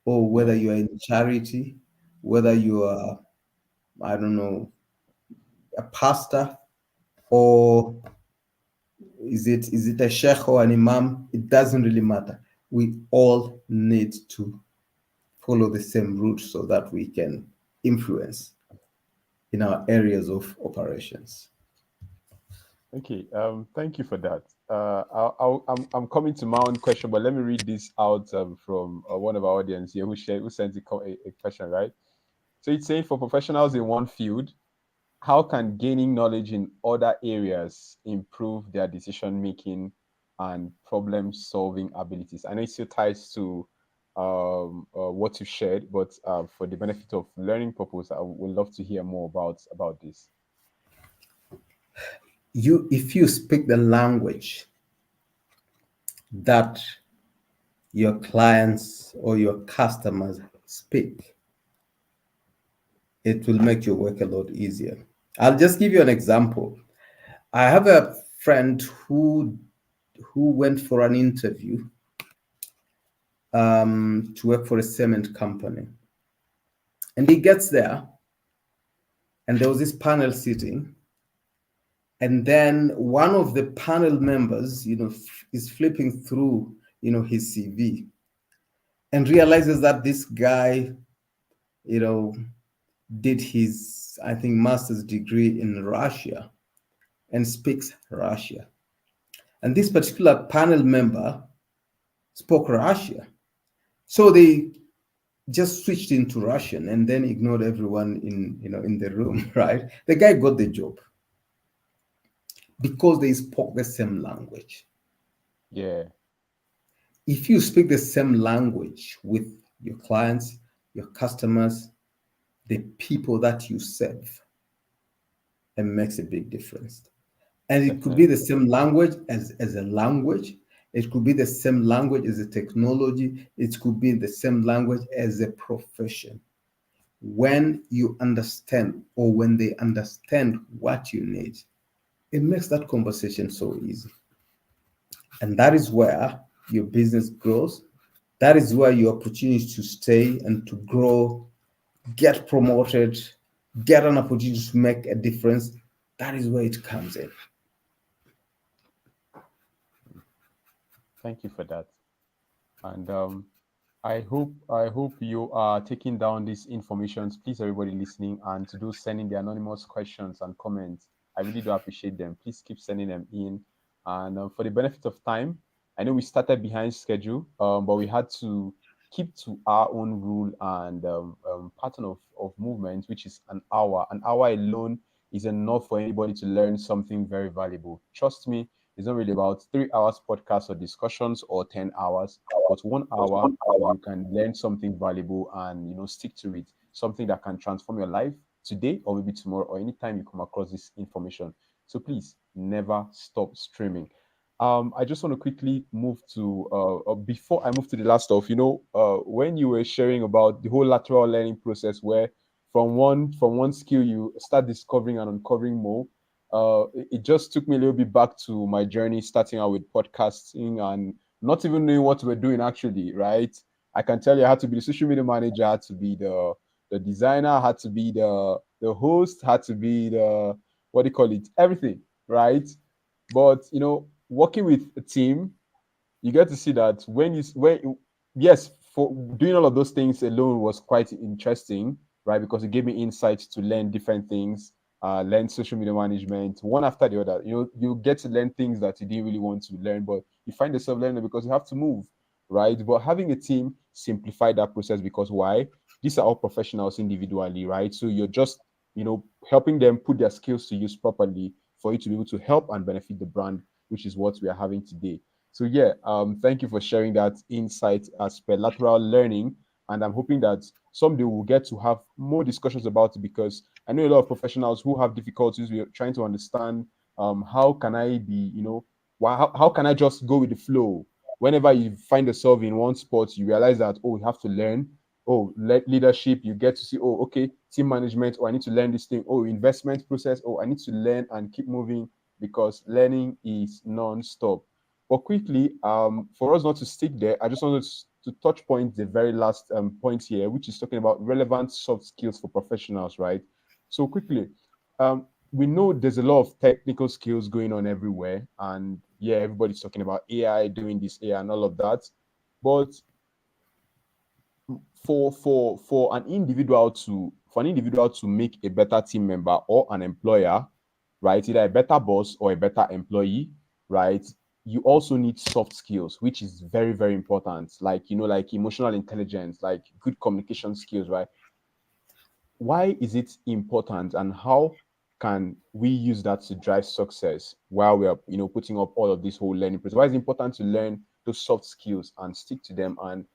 or whether Yeah. you are in charity, whether you are, I don't know, a pastor, or is it a sheikh or an imam? It doesn't really matter. We all need to follow the same route so that we can influence in our areas of operations. Okay. Thank you for that. I'm coming to my own question, but let me read this out from one of our audience here who sent a question, right? So it's saying, for professionals in one field, how can gaining knowledge in other areas improve their decision making and problem solving abilities? I know it still ties to what you shared, but for the benefit of learning purpose, I would love to hear more about this. If you speak the language that your clients or your customers speak, it will make your work a lot easier. I'll just give you an example. I have a friend who went for an interview to work for a cement company, and he gets there, and there was this panel sitting, and then one of the panel members, is flipping through, his CV, and realizes that this guy, you know, did his, I think, master's degree in Russia and speaks Russia. And this particular panel member spoke Russia. So they just switched into Russian and then ignored everyone in the room, right? The guy got the job because they spoke the same language. Yeah. If you speak the same language with your clients, your customers, the people that you serve, it makes a big difference. And it could be the Definitely. same language as a language. It could be the same language as a technology. It could be the same language as a profession. When you understand, or when they understand what you need, it makes that conversation so easy. And that is where your business grows. That is where your opportunity to stay and to grow, get promoted, get an opportunity to make a difference. That is where it comes in. Thank you for that. And I hope you are taking down these informations. Please, everybody listening, and to those sending the anonymous questions and comments, I really do appreciate them. Please keep sending them in. And for the benefit of time, I know we started behind schedule, but we had to keep to our own rule and pattern of movement, which is an hour. An hour alone is enough for anybody to learn something very valuable. Trust me, it's not really about 3 hours podcast or discussions or 10 hours, but 1 hour you can learn something valuable and stick to it. Something that can transform your life today or maybe tomorrow or anytime you come across this information. So please never stop streaming. I just want to quickly move to before I move to the last stuff. When you were sharing about the whole lateral learning process, where from one skill you start discovering and uncovering more. It just took me a little bit back to my journey starting out with podcasting and not even knowing what we're doing actually, right? I can tell you I had to be the social media manager, had to be the designer, had to be the host, had to be the what do you call it? Everything, right? But working with a team, you get to see that when yes, for doing all of those things alone was quite interesting, right? Because it gave me insights to learn different things, learn social media management one after the other. You get to learn things that you didn't really want to learn, but you find yourself learning because you have to move, right? But having a team simplified that process because why? These are all professionals individually, right? So you're just helping them put their skills to use properly for you to be able to help and benefit the brand, which is what we are having today. So yeah, thank you for sharing that insight as per lateral learning, and I'm hoping that someday we'll get to have more discussions about it because I know a lot of professionals who have difficulties with trying to understand how can I be, how can I just go with the flow? Whenever you find yourself in one spot, you realize that you have to learn. Oh, leadership, you get to see. Oh, okay, team management. Oh, I need to learn this thing. Oh, investment process. Oh, I need to learn and keep moving because learning is non-stop. But quickly, for us not to stick there, I just wanted to touch point the very last point here, which is talking about relevant soft skills for professionals, right? So quickly, we know there's a lot of technical skills going on everywhere, and yeah, everybody's talking about AI, doing this AI and all of that. But for an individual to make a better team member or an employer, right? Either a better boss or a better employee, right? You also need soft skills, which is very, very important. Like, like emotional intelligence, like good communication skills, right? Why is it important and how can we use that to drive success while we are, putting up all of this whole learning process? Why is it important to learn those soft skills and stick to them and,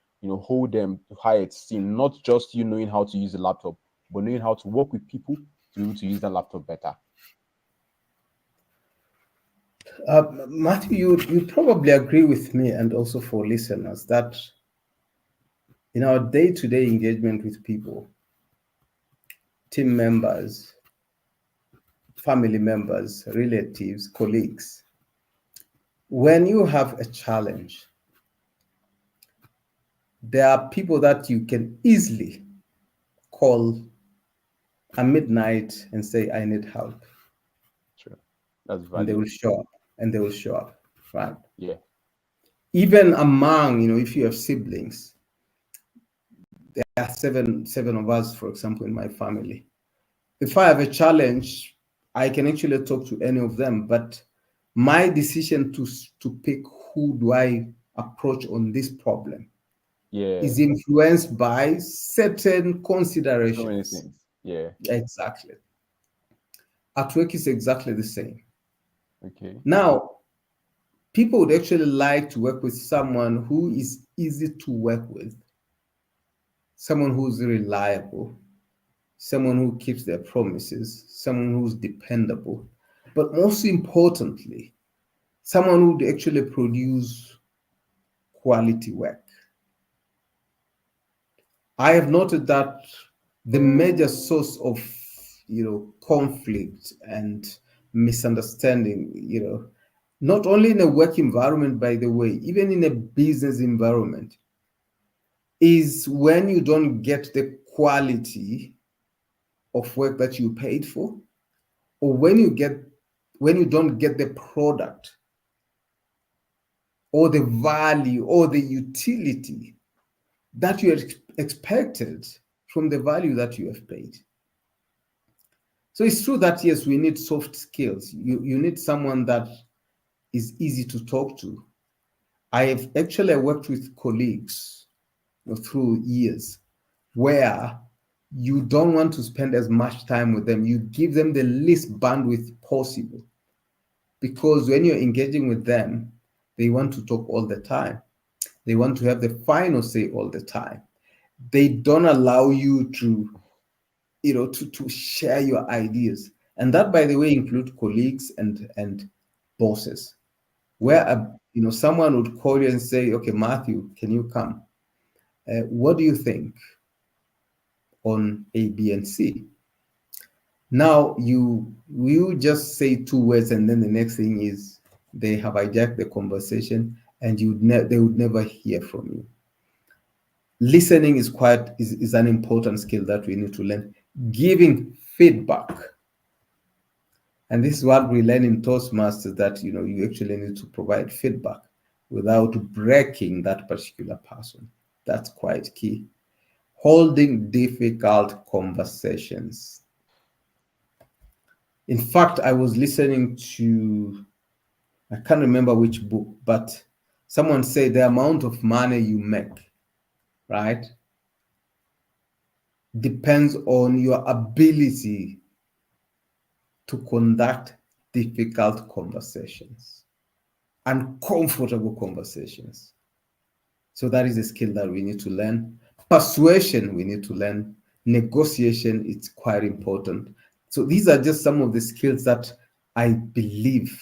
hold them to high esteem, not just you knowing how to use a laptop, but knowing how to work with people to be able to use that laptop better? Matthew, you probably agree with me, and also for listeners, that in our day-to-day engagement with people, team members, family members, relatives, colleagues, when you have a challenge, there are people that you can easily call at midnight and say, I need help. Sure. That's And they valid. will show up. And they will show up. Right. Yeah. Even among, if you have siblings, there are seven of us, for example, in my family. If I have a challenge, I can actually talk to any of them. But my decision to pick who do I approach on this problem Yeah. is influenced by certain So many considerations. things. Yeah. Exactly. At work is exactly the same. Okay. Now, people would actually like to work with someone who is easy to work with, someone who's reliable, someone who keeps their promises, someone who's dependable, but most importantly, someone who would actually produce quality work. I have noted that the major source of conflict and misunderstanding, not only in a work environment, by the way, even in a business environment, is when you don't get the quality of work that you paid for, or when you don't get the product or the value or the utility that you expected from the value that you have paid. So it's true that yes, we need soft skills. You need someone that is easy to talk to. I have actually worked with colleagues through years, where you don't want to spend as much time with them. You give them the least bandwidth possible, because when you're engaging with them, they want to talk all the time. They want to have the final say all the time. They don't allow you to, to share your ideas. And that, by the way, include colleagues and bosses, where someone would call you and say, okay, Matthew, can you come? What do you think on A, B, and C? Now you just say two words, and then the next thing is they have hijacked the conversation, and they would never hear from you. Listening is an important skill that we need to learn. Giving feedback, and this is what we learn in Toastmasters, that you actually need to provide feedback without breaking that particular person. That's quite key. Holding difficult conversations. In fact, I was listening to, I can't remember which book, but someone said the amount of money you make, right, depends on your ability to conduct difficult conversations, uncomfortable conversations. So that is a skill that we need to learn. Persuasion, we need to learn. Negotiation, it's quite important. So these are just some of the skills that I believe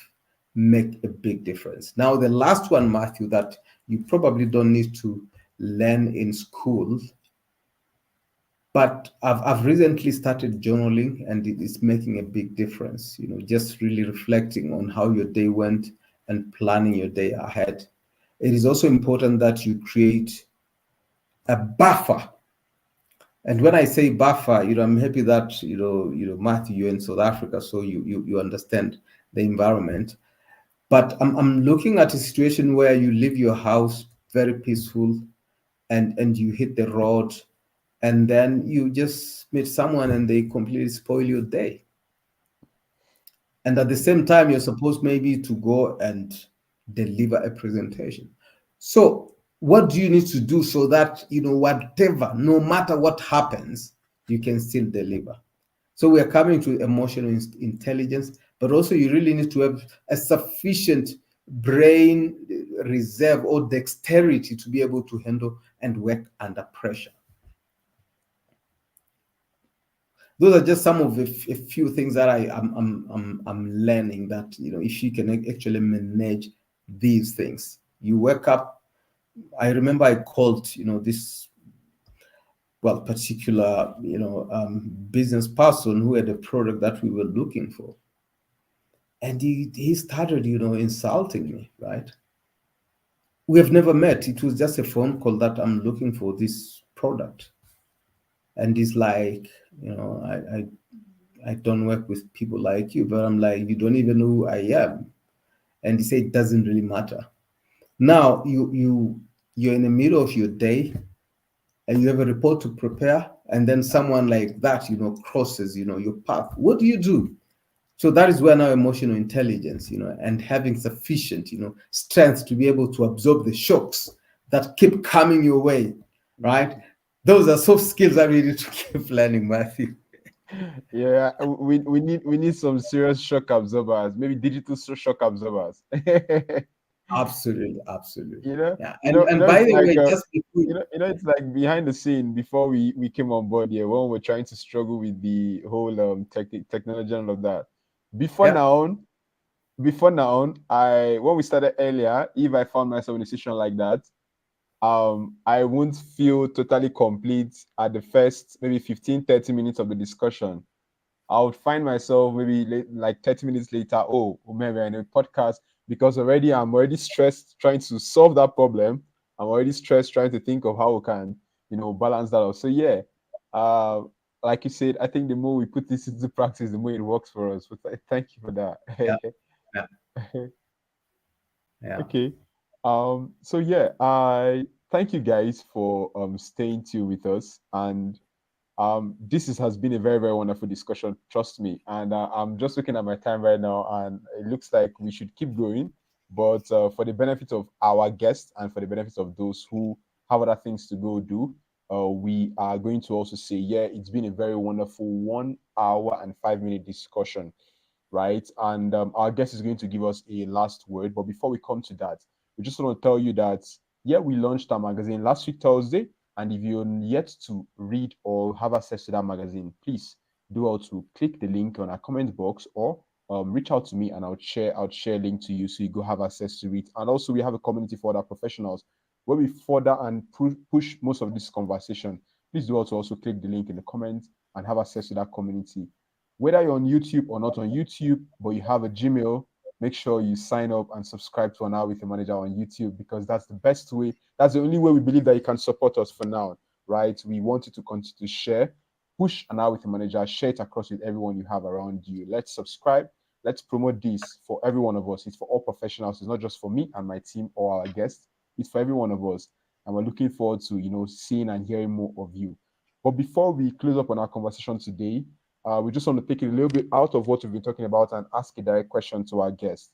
make a big difference. Now, the last one, Matthew, that you probably don't need to learn in school, but I've recently started journaling, and it is making a big difference. Just really reflecting on how your day went and planning your day ahead. It is also important that you create a buffer. And when I say buffer, I'm happy that Matthew, you're in South Africa, so you understand the environment. But I'm looking at a situation where you leave your house very peaceful, and you hit the road, and then you just meet someone and they completely spoil your day. And at the same time, you're supposed maybe to go and deliver a presentation. So what do you need to do so that, whatever, no matter what happens, you can still deliver? So we are coming to emotional intelligence, but also you really need to have a sufficient brain reserve or dexterity to be able to handle and work under pressure. Those are just some of a few things that I'm learning, that if you can actually manage these things, you wake up. I remember I called this particular business person who had a product that we were looking for, and he started insulting me. Right? We have never met. It was just a phone call that I'm looking for this product, and he's like, I don't work with people like you. But I'm like, you don't even know who I am. And he said, it doesn't really matter. Now you're in the middle of your day, and you have a report to prepare, and then someone like that crosses your path. What do you do? So that is where now emotional intelligence, and having sufficient strength to be able to absorb the shocks that keep coming your way, right? Those are soft skills that we need to keep learning, Matthew. Yeah, we need some serious shock absorbers, maybe digital shock absorbers. Absolutely, absolutely. you know, Yeah. you And know, you and know, by it's the like way, just before, it's like behind the scene before we came on board here, when we're trying to struggle with the whole technology and all of that. Before yeah, now, before now, when we started earlier, if I found myself in a situation like that, I won't feel totally complete at the first maybe 15-30 minutes of the discussion. I would find myself maybe like 30 minutes later, oh, maybe in a podcast, because I'm already stressed trying to solve that problem. I'm already stressed trying to think of how we can, balance that out. So yeah, uh, like you said, I think the more we put this into practice, the more it works for us. But thank you for yeah, that. yeah, yeah, Okay. So yeah, I thank you guys for staying tuned with us, and has been a very, very wonderful discussion. Trust me. And I'm just looking at my time right now, and it looks like we should keep going. But for the benefit of our guests and for the benefit of those who have other things to go do, we are going to also say, yeah, it's been a very wonderful 1 hour and 5 minute discussion, right? And our guest is going to give us a last word. But before we come to that, we just want to tell you that, yeah, we launched our magazine last week, Thursday. And if you're yet to read or have access to that magazine, please do also click the link on our comment box, or reach out to me and I'll share a link to you so you go have access to it. And also we have a community for other professionals where we further and push most of this conversation. Please do also click the link in the comments and have access to that community. Whether you're on YouTube or not on YouTube, but you have a Gmail, make sure you sign up and subscribe to An Hour with a Manager on YouTube, because that's the best way. That's the only way we believe that you can support us for now, right? We want you to continue to share, push An Hour with a Manager, share it across with everyone you have around you. Let's subscribe. Let's promote this for every one of us. It's for all professionals. It's not just for me and my team or our guests. It's for every one of us. And we're looking forward to, seeing and hearing more of you. But before we close up on our conversation today, we just want to take it a little bit out of what we've been talking about and ask a direct question to our guest,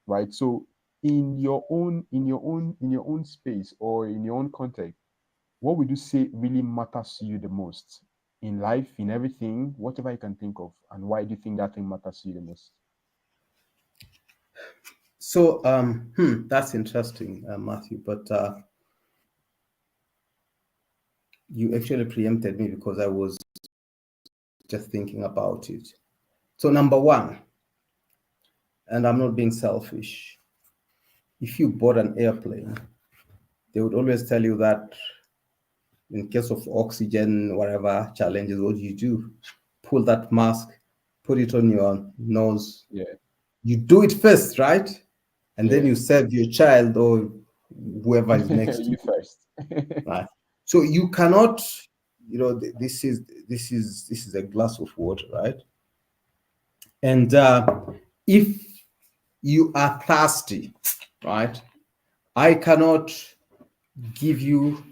right? So, in your own space or in your own context, what would you say really matters to you the most in life, in everything, whatever you can think of, and why do you think that thing matters to you the most? So, that's interesting, Matthew. But you actually preempted me because I was just thinking about it. So, number one, and I'm not being selfish, if you bought an airplane, they would always tell you that in case of oxygen, whatever challenges, what do you do? Pull that mask, put it on your nose. Yeah, You do it first, right? And then yeah. you serve your child or whoever is next to You you, first. right? So you cannot, this is a glass of water, right? And if you are thirsty, right, I cannot give you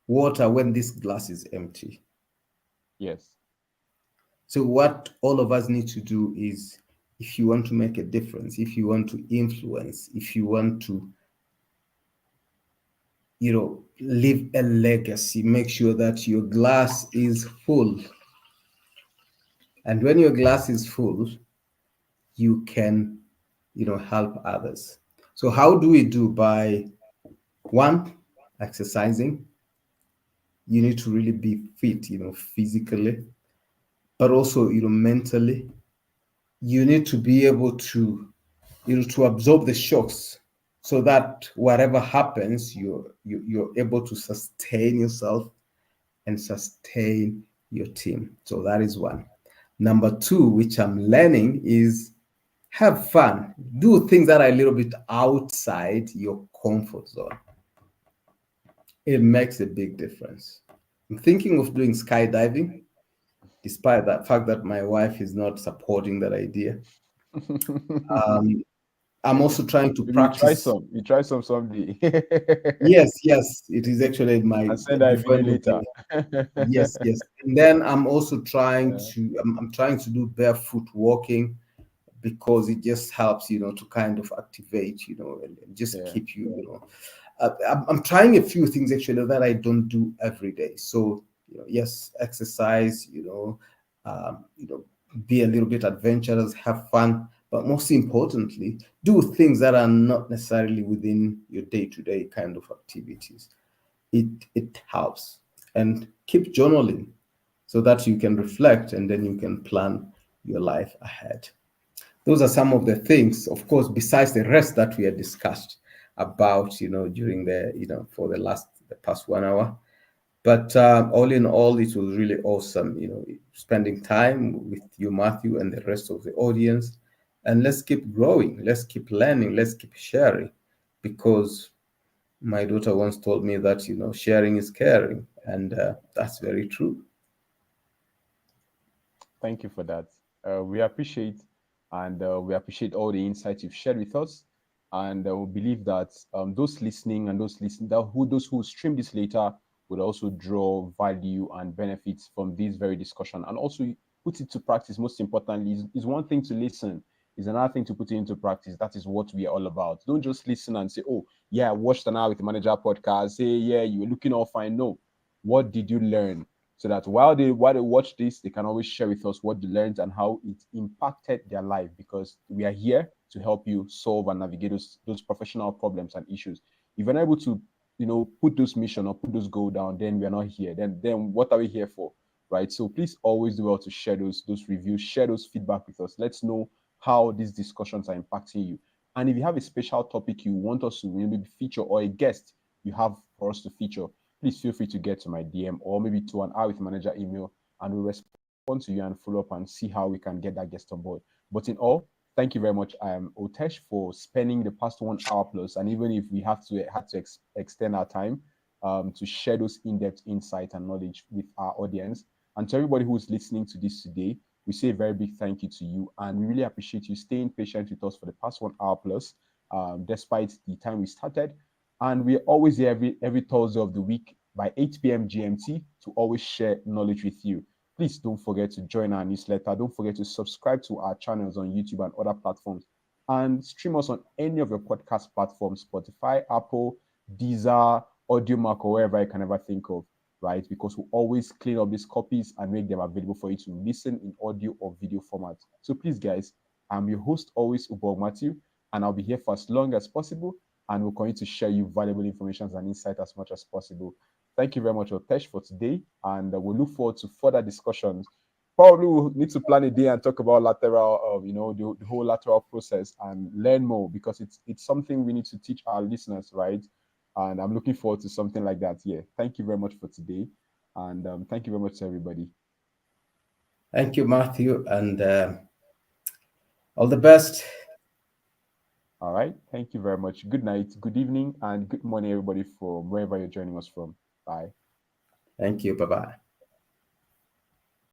water when this glass is empty. Yes. So what all of us need to do is, if you want to make a difference, if you want to influence, if you want to, leave a legacy, make sure that your glass is full. And when your glass is full, you can, help others. So how do we do? By one, exercising. You need to really be fit, physically, but also, mentally. You need to be able to, to absorb the shocks, so that whatever happens, you're able to sustain yourself and sustain your team. So that is one. Number two, which I'm learning, is have fun. Do things that are a little bit outside your comfort zone. It makes a big difference. I'm thinking of doing skydiving, despite that fact that my wife is not supporting that idea. Um, I'm also trying to Maybe you try practice. some. You try some someday. Yes, it is actually my And send that before video end of the later. year. Yes. And then I'm also trying Yeah, to I'm trying to do barefoot walking, because it just helps, to kind of activate, and just yeah, keep you, I'm trying a few things actually that I don't do every day. So, yes, exercise, be a little bit adventurous, have fun, but most importantly, do things that are not necessarily within your day-to-day kind of activities. It helps. And keep journaling, so that you can reflect and then you can plan your life ahead. Those are some of the things, of course, besides the rest that we had discussed about, during for the past 1 hour. But all in all, it was really awesome, spending time with you, Matthew, and the rest of the audience. And let's keep growing, let's keep learning, let's keep sharing, because my daughter once told me that, sharing is caring, and that's very true. thank you for that. We appreciate, and we appreciate all the insights you've shared with us. And we believe that those listening and those who stream this later would also draw value and benefits from this very discussion, and also put it to practice. Most importantly, is one thing to listen. Is another thing to put it into practice. That is what we are all about. Don't just listen and say, oh, yeah, I watched an hour with the manager podcast. Say, yeah, you were looking all fine. No. What did you learn? So that while they watch this, they can always share with us what they learned and how it impacted their life, because we are here to help you solve and navigate those professional problems and issues. If you're not able to, put those mission or put those goal down, then we are not here. Then what are we here for? Right. So please always do well to share those reviews, share those feedback with us. Let's know how these discussions are impacting you. And if you have a special topic you want us to maybe feature, or a guest you have for us to feature, please feel free to get to my DM or maybe to an hour with manager email, and we'll respond to you and follow up and see how we can get that guest on board. But in all, thank you very much, Oltesh, for spending the past 1 hour plus, and even if we had to extend our time to share those in-depth insight and knowledge with our audience. And to everybody who's listening to this today, we say a very big thank you to you, and we really appreciate you staying patient with us for the past 1 hour plus, despite the time we started. And we're always here every Thursday of the week by 8 p.m. GMT to always share knowledge with you. Please don't forget to join our newsletter. Don't forget to subscribe to our channels on YouTube and other platforms, and stream us on any of your podcast platforms: Spotify, Apple, Deezer, AudioMac, or wherever you can ever think of, right? Because we always clean up these copies and make them available for you to listen in audio or video format. So please, guys, I'm your host always, Ubog Matthew, and I'll be here for as long as possible, and we'll continue to share you valuable information and insight as much as possible. Thank you very much, Oltesh, for today, and we'll look forward to further discussions. Probably we'll need to plan a day and talk about lateral, the whole lateral process, and learn more, because it's something we need to teach our listeners, right? And I'm looking forward to something like that. Yeah. Thank you very much for today, and thank you very much to everybody. Thank you, Matthew, and all the best. All right. Thank you very much. Good night, good evening, and good morning, everybody, from wherever you're joining us from. Bye. Thank you. Bye bye.